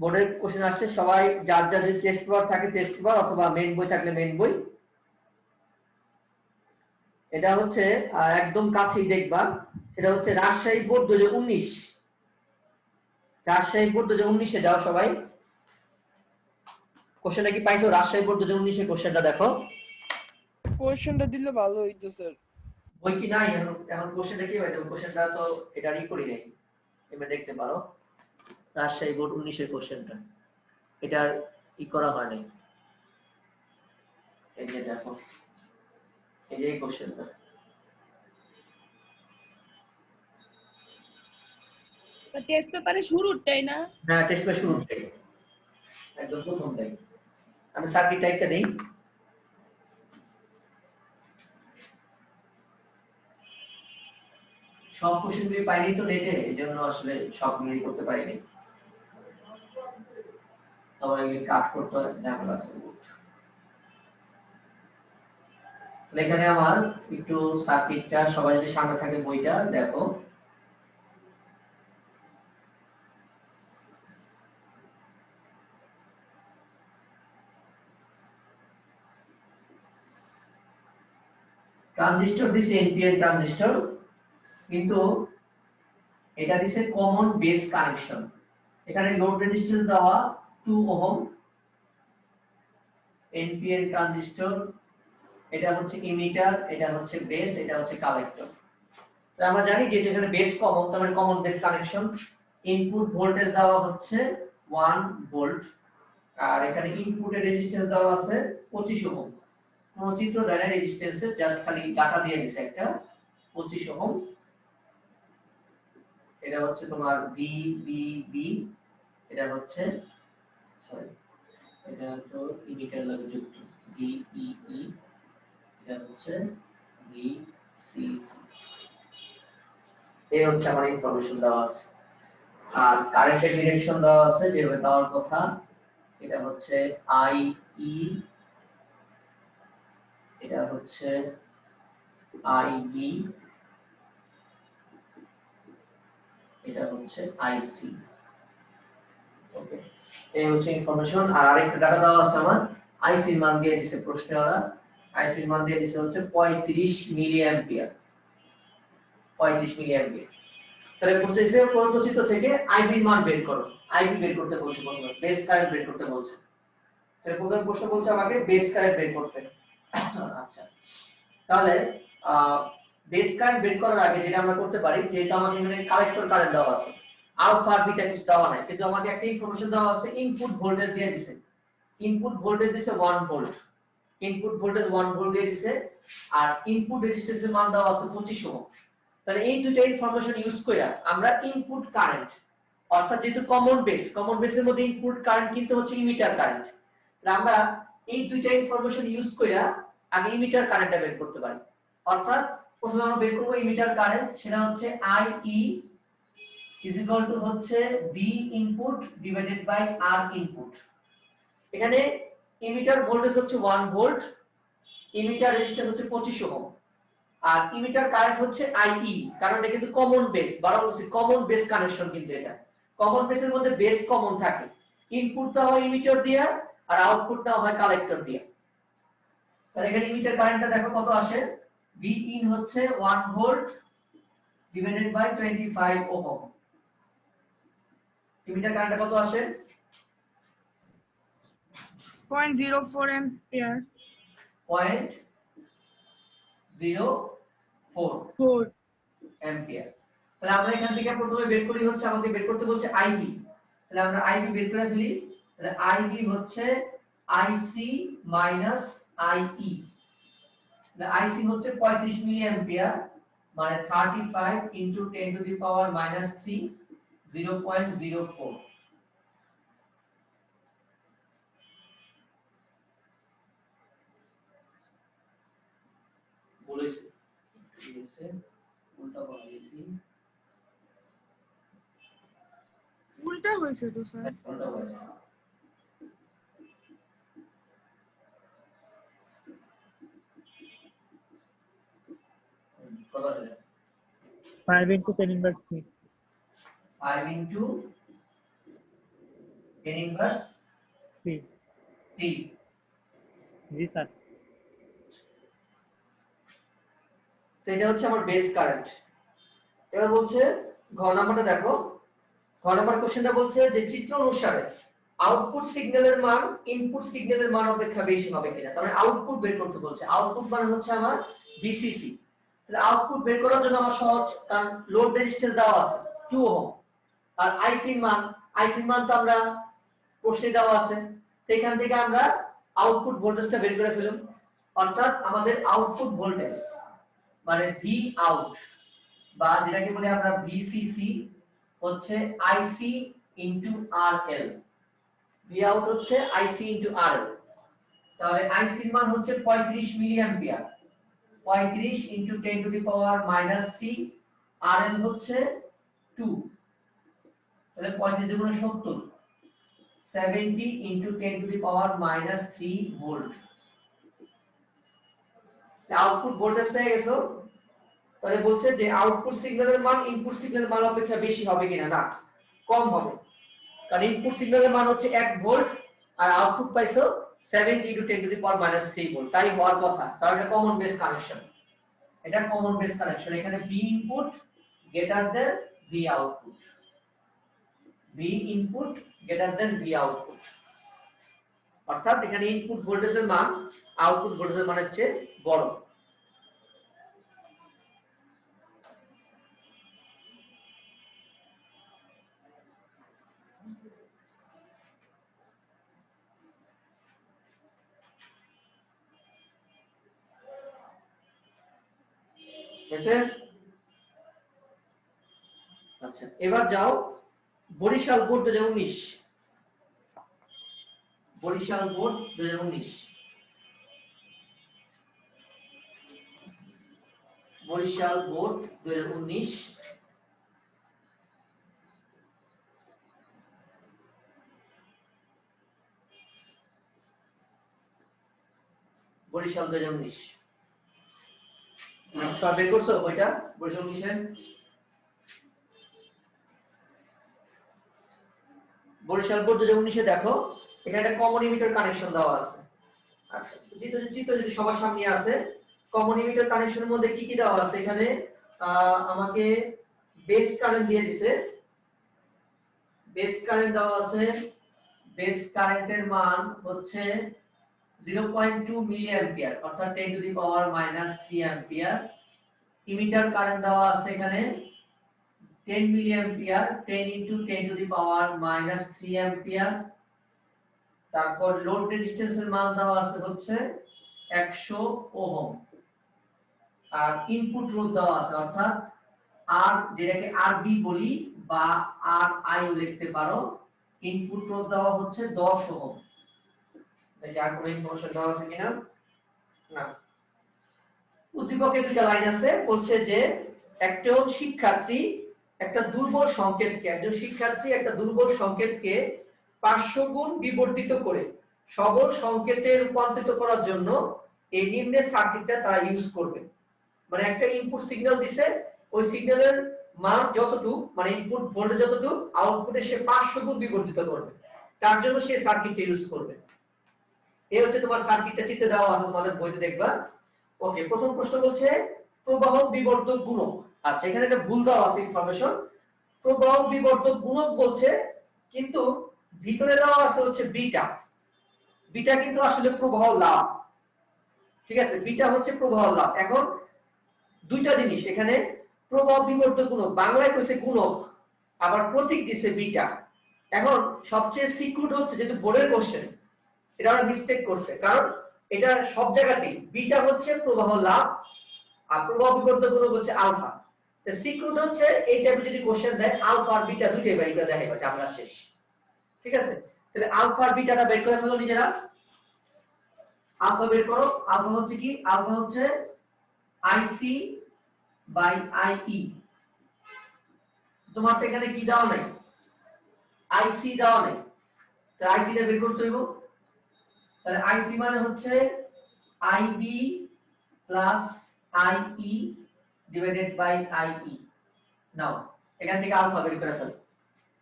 বোর্ডের কোশ্চেন আসছে, সবাই যার যার যে টেস্ট পেপার থাকে টেস্ট পেপার অথবা মেইন বই থাকলে মেইন বই, এটা হচ্ছে একদম কাছেই দেখবা, এটা হচ্ছে রাজশাহী বোর্ড 2019, রাজশাহী বোর্ড 2019-এ যাও সবাই। কোশ্চেনটা কি পাইছো? রাজশাহী বোর্ড 2019-এর কোশ্চেনটা দেখো। কোশ্চেনটা দিলে ভালো হইতো স্যার। বই কি নাই এখন কোশ্চেনটা কি হইতো? কোশ্চেনটা তো এটারই করি নাই, এমনি দেখতে পারো রাজশাহী বোর্ড 19-এর কোশ্চেনটা, এটার ই করা হয় নাই। এই যে দেখো, এই যে এই কোশ্চেনটা, টেস্ট পেপারে শুরুটাই না? হ্যাঁ টেস্ট পেপার শুরুটাই একদম প্রথমটাই। আমি সার্কিট টাইপটা দেই, সব কোশ্চেনগুলি পাইনি তো নেটে, এজন্য আসলে সবগুলি করতে পারিনি, তবে এগুলি কাট করতে ঝামেলা আছে। এখানে আমার একটু সার্কিটটা সবাই যদি সামনে থাকে বইটা দেখো, ট্রানজিস্টর দিছে এনপিএন ট্রানজিস্টর, কিন্তু এটা দিছে কমন বেস কানেকশন। এখানে লোড রেজিস্ট্যান্স দেওয়া 2 ওহম, এনপিএন ট্রানজিস্টর, এটা হচ্ছে ইমিটার, এটা হচ্ছে বেস, এটা হচ্ছে কালেক্টর। তো আমরা জানি যে এখানে বেস কমন, তার মানে common base connection. Input voltage দেওয়া হচ্ছে 1 ভোল্ট, আর এখানে ইনপুটের রেজিস্ট্যান্স দেওয়া আছে 25 ওহম। কোন চিত্র দেয় না রেজিস্ট্যান্সে, জাস্ট খালি ডাটা দিয়ে দিছে একটা 25 ওহম। এটা হচ্ছে তোমার ভি বি বি, এটা হচ্ছে সরি এটা তো ইন্ডিকেটর লাগে যুক্ত ভি ই ই, এটা হচ্ছে ভি সি সি। এই হচ্ছে আমার ইনফরমেশন দেওয়া আছে। আর কারেন্টের ডিরেকশন দেওয়া আছে যেভাবে দেওয়ার কথা, এটা হচ্ছে আই ই, এটা হচ্ছে আই বি, এটা হচ্ছে আইসি। ওকে, এই হচ্ছে ইনফরমেশন। আর আরেকটা ডাটা দেওয়া আছে আমার, আইসি এর মান দিয়ে দিয়েছে প্রশ্নওয়ালা। আইসি এর মান দিয়ে দিয়েছে হচ্ছে 35 মিলি অ্যাম্পিয়ার, 35 মিলি অ্যাম্পিয়ার। তাহলে প্রসেসে প্রদর্শিত থেকে আইবি মান বের করো। আইবি বের করতে বলছে প্রথমে, বেস কারেন্ট বের করতে বলছে। তাহলে প্রথম প্রশ্ন বলছে আমাকে বেস কারেন্ট বের করতে। আচ্ছা, তাহলে বেস কারেন্ট বের করার আগে যেটা আমরা করতে পারি, যেহেতু আমাদের এখানে কালেক্টর কারেন্ট দেওয়া আছে, আলফা আর বিটা কিছু দেওয়া নাই, কিন্তু আমাকে একটা ইনফরমেশন দেওয়া আছে, ইনপুট ভোল্টেজ দিয়ে দিয়েছে। ইনপুট ভোল্টেজ দিয়েছে 1 ভোল্ট, ইনপুট ভোল্টেজ 1 ভোল্ট দিয়ে দিয়েছে, আর ইনপুট রেজিস্ট্যান্সের মান দেওয়া আছে 25 ওহম। তাহলে এই দুটো ইনফরমেশন ইউজ করে আমরা ইনপুট কারেন্ট, অর্থাৎ যেহেতু কমন বেসের মধ্যে ইনপুট কারেন্ট কিন্তু হচ্ছে ইমিটার কারেন্ট, তাহলে আমরা এই দুইটা ইনফরমেশন ইউজ করে আগে ইমিটার কারেন্টটা বের করতে পারি। অর্থাৎ প্রথমে আমরা বের করব ইমিটার কারেন্ট, সেটা হচ্ছে আইই ইজ ইকুয়াল টু হচ্ছে V input divided by R input. এখানে ইমিটার ভোল্টেজ হচ্ছে 1 ভোল্ট, ইমিটার রেজিস্ট্যান্স হচ্ছে 25 ওহম, আর ইমিটার কারেন্ট হচ্ছে আইই, কারণ এটা কিন্তু কমন বেস, বারবার বলছি কমন বেস কানেকশন। কিন্তু এটা কমন বেসের মধ্যে বেস কমন থাকে, ইনপুটটা হয় ইমিটার দিয়ে আর আউটপুটটা হয় কালেক্টর দিয়ে। তাহলে এখানে ইমিটার কারেন্টটা দেখো কত আসে, ভি ইন হচ্ছে 1 volt divided by 25 ohm. Emitter কারেন্টটা কত আসে, 0.04 অ্যাম্পিয়ার। 0.04 অ্যাম্পিয়ার। তাহলে আমরা এখান থেকে প্রথমে বের করি হচ্ছে, আমাকে বের করতে বলছে আইবি। তাহলে আমরা আইবি বের করে ফেলি। তাহলে আইবি হচ্ছে আইসি মাইনাস আইই। তাহলে আইসি হচ্ছে 35 মিলি অ্যাম্পিয়ার, মানে 35 ইনটু 10 টু দি পাওয়ার -3, 0.04। বলেছি ঠিক আছে, উল্টা বলেছি, উল্টা হয়েছে তো স্যার। উল্টা বলেছি। কত আছে, 5 into 10 inverse 3। 5 into 10 inverse 3। 3। জি স্যার। তো এটা হচ্ছে আমার বেস কারেন্ট। এবার বলছে ঘ নাম্বারটা দেখো, ঘ নাম্বার কোশ্চেনটা বলছে যে চিত্র অনুসারে আউটপুট সিগন্যালের মান ইনপুট সিগন্যালের মান অপেক্ষা বেশি হবে কিনা। তার মানে আউটপুট বের করতে বলছে। আউটপুট মানে হচ্ছে আমার ভিসিসি। তাহলে আউটপুট বের করার জন্য আমার সহজ, কারণ লোড রেজিস্ট্যান্স দেওয়া আছে 2 ওহম, আর আইসির মান তো আমরা প্রশ্নে দেওয়া আছে। সেখান থেকে আমরা আউটপুট ভোল্টেজটা বের করে ফেলুন। অর্থাৎ আমাদের আউটপুট ভোল্টেজ মানে ভি আউট বা যেটাকে বলি আমরা ভিসিসি হচ্ছে আইসি ইনটু আরএল। ভি আউট হচ্ছে আইসি ইনটু আরএল। তাহলে আইসি এর মান হচ্ছে 35 milliampere, 35 into 10 to the power -3, RL হচ্ছে 2। তাহলে 35 গুণ 70, 70 into 10 to the power -3 volt. Output voltage পেয়ে গেছো। তাহলে বলছে যে আউটপুট সিগন্যালের মান ইনপুট সিগন্যালের মান অপেক্ষা বেশি হবে কিনা, না কম হবে, কারণ ইনপুট সিগন্যালের মান হচ্ছে 1 ভোল্ট আর আউটপুট পাইছো 70 * 10 টু দি পাওয়ার -3 ভোল্ট। তাই হওয়ার কথা, কারণ এটা কমন বেস কানেকশন। এটা কমন বেস কানেকশন। এখানে V input greater than V output, V input greater than V output. অর্থাৎ এখানে ইনপুট ভোল্টেজের মান আউটপুট ভোল্টেজের মানের চেয়ে বড়। হয়েছে? আচ্ছা এবার যাও Barishal board 2019, Barishal board 2019, Barishal board 2019, Barishal 2019 সব বের করছো বইটা বরিশাল 19 বরিশাল বোর্ড 2019 দেখো এখানে একটা কমন ইমিটার কানেকশন দেওয়া আছে। আচ্ছা চিত্র যদি সবার সামনে আছে, কমন ইমিটার কানেকশনের মধ্যে কি কি দেওয়া আছে এখানে আমাকে বেস কারেন্ট দিয়ে দিয়েছে, বেস কারেন্ট দেওয়া আছে, বেস কারেন্টের মান হচ্ছে 0.2 মিলি অ্যাম্পিয়ার অর্থাৎ 10 to the power -3 ampere. Emitter current দেওয়া আছে এখানে 10 মিলি ampere 10 * 10 to the power -3 ampere. তারপর লোড রেজিস্ট্যান্সের মান দেওয়া আছে হচ্ছে 100 ওহম, আর ইনপুট রোধ দেওয়া আছে অর্থাৎ আর যেটাকে আরবি বলি বা আর আই লিখতে পারো, ইনপুট রোধ দেওয়া হচ্ছে 10 ওহম। দেখি আর কোনো ইনফরমেশন দেওয়া আছে কিনা, না। উদ্দীপকে দুটো লাইন আছে, বলছে যে একজন শিক্ষার্থী একটা দুর্বল সংকেতকে, একজন শিক্ষার্থী একটা দুর্বল সংকেতকে 500 গুণ বিবর্ধিত করে সবল সংকেতে রূপান্তরিত করার জন্য এই নিম্নের সার্কিটটা তারা ইউজ করবে। মানে একটা ইনপুট সিগন্যাল দিছে, ওই সিগন্যালের মান যতটুকু মানে ইনপুট ভোল্টেজ যতটুকু আউটপুটে সে 500 গুণ বিবর্ধিত করবে, তার জন্য সে সার্কিটটা ইউজ করবে। এই হচ্ছে তোমার সার্কিটটা চিত্রে দেওয়া আছে, তোমাদের বইতে দেখবা। ওকে, প্রথম প্রশ্ন বলছে প্রবাহ বিবর্ধক গুণক। আচ্ছা এখানে একটা ভুল দেওয়া আছে ইনফরমেশন, প্রবাহ বিবর্ধক গুণক বলছে কিন্তু ভিতরে দেওয়া আছে হচ্ছে বিটা। বিটা কিন্তু আসলে প্রবাহ লাভ, ঠিক আছে, বিটা হচ্ছে প্রবাহ লাভ। এখন দুইটা জিনিস এখানে, প্রবাহ বিবর্ধক গুণক বাংলায় কইছে গুণক, আবার প্রতীক দিছে বিটা। এখন সবচেয়ে সিক্রেট হচ্ছে যেহেতু বোর্ডের কোশ্চেন, এটা আমরা মিস্টেক করছে, কারণ এটা সব জায়গাতেই বিটা হচ্ছে প্রবাহ লাভ আর প্রবাহ বিবর্ধক গুণক হচ্ছে আলফা। তো সিক্রেট হচ্ছে এই টাইপের যদি কোশ্চেন দেয় আলফা আর বিটা দুইটাই বের করে দেখাইবা, ঝামেলা শেষ। ঠিক আছে, তাহলে আলফা আর বিটাটা বের করে ফেলো নিজেরা। আলফা বের করো। আলফা হচ্ছে কি? আলফা হচ্ছে আইসি বাই আইই। তোমার তো এখানে কি দেওয়া নাই, আইসি দেওয়া নাই, তাহলে আইসিটা বের করতে হইব। তাহলে আইসি মানে হচ্ছে IB plus IE divided by IE. Now এখান থেকে আলফা বের করে ফেলো।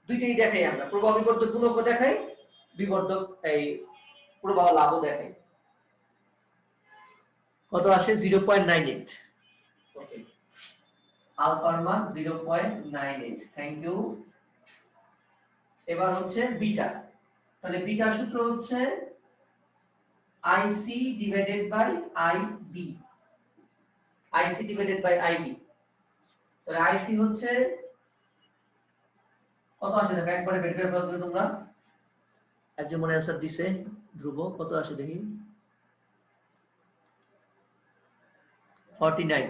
দুইটাই দেখাই আমরা, প্রবাহ বিবর্ধক গুণকও দেখাই, বিবর্ধক এই প্রবাহ লাভও দেখাই। কত আসে? 0.98। ওকে, আলফার মান 0.98। Thank you. এবার হচ্ছে বিটা। তাহলে বিটা সূত্র হচ্ছে IC divided by IB, IC divided by IB. তাহলে আইসি হচ্ছে কত আসে দেখো, একবারে বের করে ফেলো তোমরা। একজন মনে আনসার দিছে ধ্রুব, কত আসে দেখি? 49।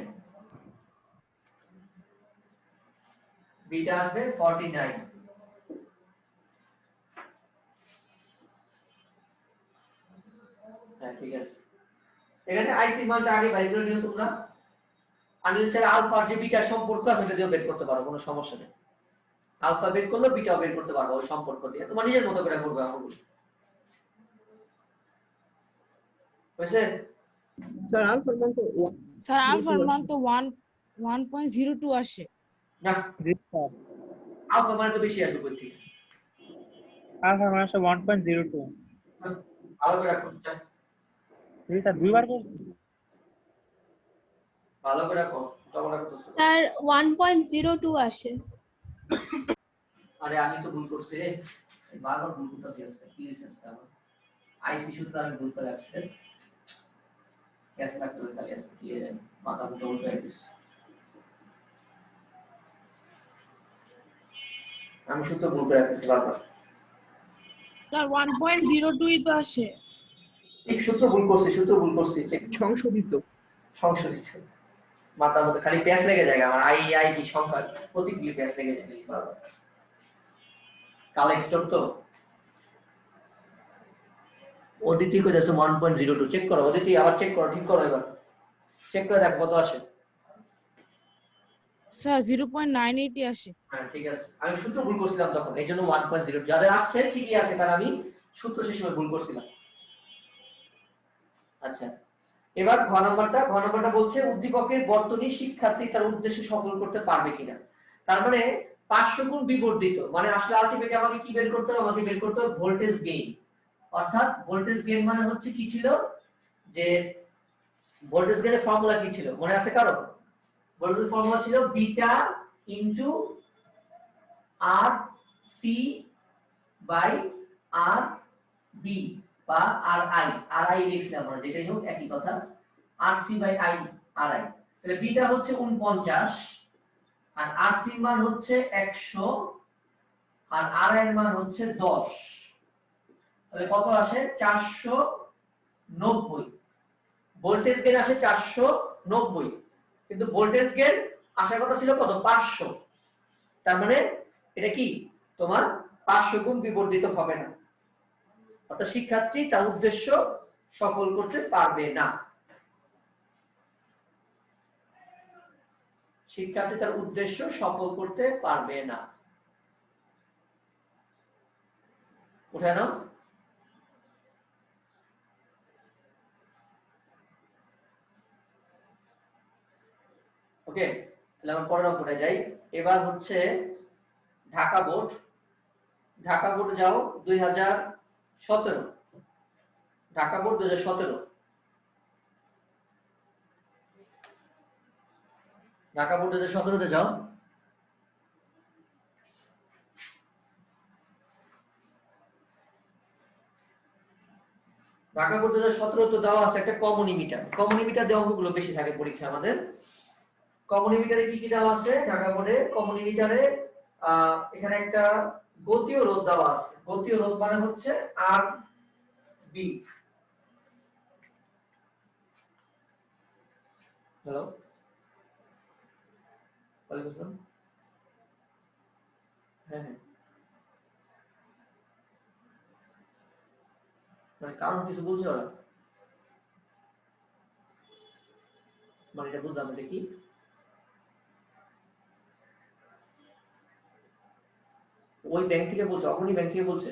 বিটা আসবে 49। হ্যাঁ ঠিক আছে, এখানে আইসি মানটা আগে বাইর করে নিও তোমরা। আনলে চাইলে আলফা আর যে বিটা সম্পর্ক আছে সেটা দিয়েও বের করতে পারো, কোনো সমস্যা নেই। আলফা বের করলে বিটাও বের করতে পারবো ওই সম্পর্ক দিয়ে, তোমার নিজের মতো করে করবে আমগুলো। বুঝছে? স্যার আলফার মান তো স্যার আলফার মান তো 1.02 আসে। না, জি স্যার, আলফা মানে তো বেশি আসবে বলছি। আলফা মানে 1.02। ভালো করে রাখো, জি স্যার, দুইবার করছি। ভালো করে রাখো, তখন রাখো। স্যার 1.02 আসে। আরে আমি তো ভুল করছি রে, বারবার ভুল করতেছি আজকে, কি হইছে আমার? আইসি সূত্র আমি ভুল করে আসছে, গ্যাস লাগতে খালি আজকে কি হয়ে যায়, মাথা মুখে উল্টো হয়ে গেছে। আমি সূত্র ভুল করে আসছি বারবার। স্যার 1.02 তো আসে। ঠিক সূত্র ভুল করছি, সূত্র ভুল করছি, ঠিক সংশোধিত। সংশোধিত। মাথার মধ্যে খালি প্যাচ লেগে যায় আমার আই কি সংখ্যা প্রতীকগুলি প্যাচ লেগে যায় বেশি বারবার। কালেক্টর তো অদিতি কইতাছে 1.02 চেক করো অদিতি আবার চেক করো ঠিক করো এবার চেক করে দেখো কত আসে। স্যার 0.98 আসে। হ্যাঁ ঠিক আছে আমি সূত্র ভুল করছিলাম তখন এইজন্য 1.0 যাদের আসছে ঠিকই আছে কারণ আমি সূত্র শেষ সময় ভুল করছিলাম। আচ্ছা এবার ঘ নাম্বারটা বলছে উদ্দীপকের বর্তনী শিক্ষার্থী তার উদ্দেশ্য সফল করতে পারবে কিনা। তার মানে 500 গুণ বিবর্ধিত মানে আসলে আলটিমেটলি আমাকে কি বের করতে হবে আমাকে বের করতে হবে ভোল্টেজ গেইন। অর্থাৎ ভোল্টেজ গেইন মানে হচ্ছে কি ছিল যে ভোল্টেজ গেইনের ফর্মুলা কি ছিল মনে আছে কারো? ভোল্টেজ ফর্মুলা ছিল beta into R C by R B বা আর আই লিখছিলাম আমরা যেটাই হোক একই কথা R C by I R I. তাহলে বিটা হচ্ছে 49 আর আর সি মান হচ্ছে 100 আর আর আই এর মান হচ্ছে 10। তাহলে কত আসে 490। ভোল্টেজ গেইন আসে 490 কিন্তু ভোল্টেজ গেইন আসার কথা ছিল কত 500। তার মানে এটা কি তোমার 500 গুণ বিবর্ধিত হবে না অর্থাৎ শিক্ষার্থী তার উদ্দেশ্য সফল করতে পারবে না। শিক্ষার্থী তার উদ্দেশ্য সফল করতে পারবে না। উঠে নাও ওকে তাহলে আমরা পরের অঙ্কটা যাই। এবার হচ্ছে ঢাকা বোর্ড যাও 2017 ঢাকা বোর্ড 2017 ঢাকা বোর্ড 2017 তে যাও। ঢাকা বোর্ড 2017 তো দেওয়া আছে একটা কমন ইমিটার দেওয়া অঙ্কগুলো বেশি থাকে পরীক্ষা আমাদের। কমন ইমিটারে কি কি দেওয়া আছে ঢাকা বোর্ডে? কমন ইমিটারে এখানে একটা গতীয় রোধ দেওয়া আছে। গতীয় রোধ মানে হচ্ছে আর বি। হ্যালো ওয়ালাইকুম আসসালাম। হ্যাঁ মানে কারণ কিছু বলছে ওরা মানে এটা বুঝলাম এটা কি ওই ব্যাংক থেকে বলছে অগ্রণী ব্যাংক থেকে বলছে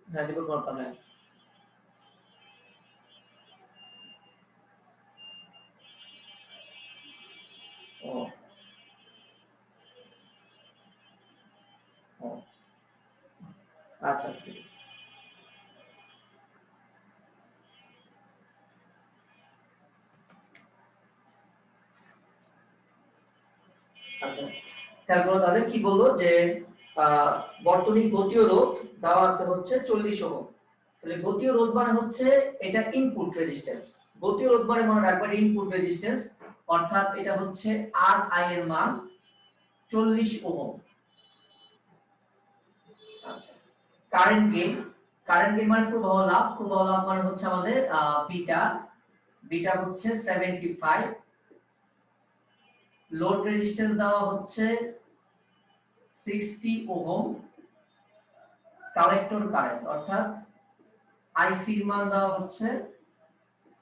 হ্যাঁ দিব করতাম হ্যাঁ ও ও আচ্ছা ঠিক আছে আচ্ছা খেয়াল করো তাহলে কি বললো যে বর্তনীর গতীয় রোধ দেওয়া আছে হচ্ছে 40 ওহম। তাহলে গতীয় রোধ মানে হচ্ছে এটা ইনপুট রেজিস্ট্যান্স। গতীয় রোধ মানে মনে রাখবেন ইনপুট রেজিস্ট্যান্স অর্থাৎ এটা হচ্ছে আর আই এর মান 40 ওহম। আচ্ছা কারেন্ট গেইন মানে প্রবাহ লাভ মানে হচ্ছে আমাদের বিটা হচ্ছে 75। লোড রেজিস্ট্যান্স দেওয়া হচ্ছে 60 ওহম। কালেক্টর কারেন্ট অর্থাৎ আইসি এর মান দেওয়া হচ্ছে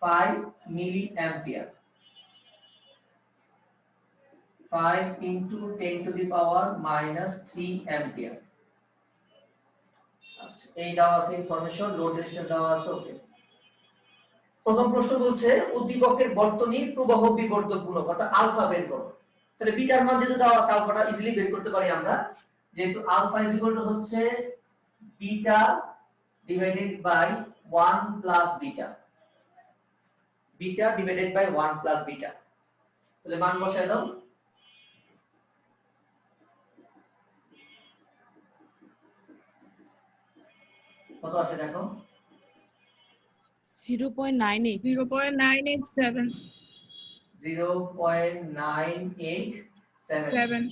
5 milliampere 5 into 10 to the power minus 3 ampere. আচ্ছা এই দেওয়া আছে ইনফরমেশন লোড রেজিস্ট্যান্স দেওয়া আছে ওকে। প্রথম প্রশ্ন বলছে উদ্দীপকের বর্তনীর প্রবাহ বিবর্ধক গুণক অর্থাৎ আলফা বের করো। তাহলে বিটার মান যেহেতু দেওয়া আছে আলফাটা ইজিলি বের করতে পারি আমরা যেহেতু আলফা ইজ ইকুয়াল টু হচ্ছে beta divided by 1 plus beta divided by 1 plus beta. তাহলে মান বসায় দাও কত আসে দেখো 0.98 0.987 0.987 7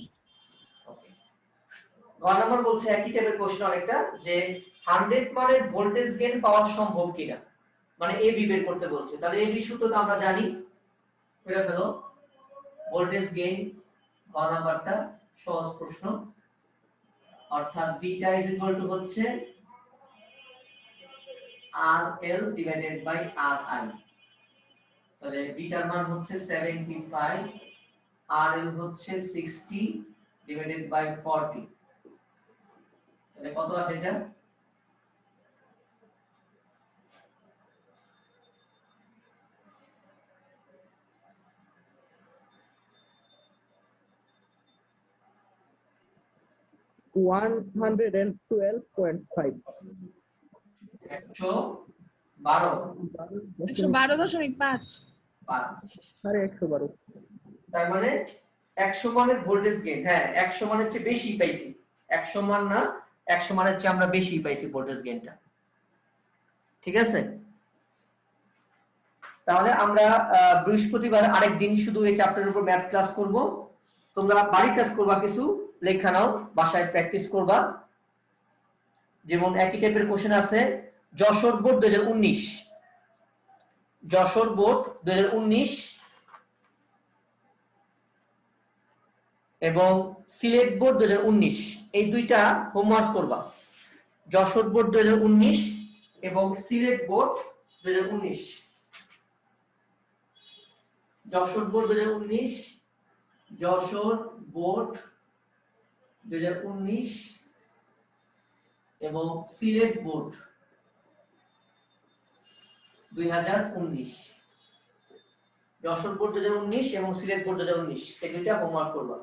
ওকে গ নাম্বার বলছে একই টাইপের কোশ্চেন অনেকটা যে 100 মানের ভোল্টেজ গেইন পাওয়া সম্ভব কিনা, মানে এবি বের করতে বলছে। তাহলে এবি সূত্র তো আমরা জানি, করে ফেলো। ভোল্টেজ গেইন গ নাম্বারটা সহজ প্রশ্ন, অর্থাৎ বিটা ইজ ইকুয়াল টু হচ্ছে RL ডিভাইডেড বাই RI। তাহলে বিটার মান হচ্ছে 75, RL হচ্ছে 60 ডিভাইডেড বাই 40। তাহলে কত আসে এটা? $112.5 112.5। সাড়ে 112। তার মানে 100 মানের ভোল্টেজ গেইন, হ্যাঁ 100 মানের চেয়ে বেশি পাইছি, 100 মান না 100 মানের চেয়ে আমরা বেশি পাইছি ভোল্টেজ গেইনটা। ঠিক আছে, তাহলে আমরা বৃহস্পতিবার আরেক দিন শুধু এই চ্যাপ্টারের উপর ম্যাথ ক্লাস করব। তোমরা বাড়ির কাজ করবা, কিছু লেখা নাও, বাসায় প্র্যাকটিস করবা। যেমন একই টাইপের কোশ্চেন আছে যশোর বোর্ড 2019, যশোর বোর্ড 2019 এবং সিলেট বোর্ড 2019, এই দুইটা হোমওয়ার্ক করবা। যশোর বোর্ড 2019 এবং Sylhet board 2019। Jessore board 2019, Jessore board 2019 এবং সিলেট বোর্ড 2019। যশোর বোর্ড 2019 এবং সিলেট বোর্ড 2019, এই দুইটা হোমওয়ার্ক করবা।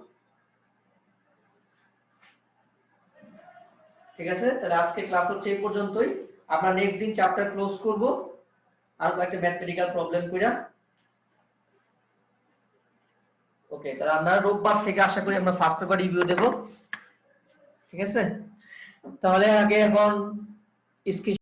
ঠিক আছে, তাহলে আজকে ক্লাস হচ্ছে এই পর্যন্তই। আমরা নেক্সট দিন চ্যাপ্টার ক্লোজ করব আর কয়েকটা ম্যাথমেটিক্যাল প্রবলেম কইরা। ওকে, তাহলে আমরা রোববার থেকে আশা করি আমরা ফার্স্ট পেপার রিভিউ দেব। ঠিক আছে, তাহলে আগে এখন স্ক্রিন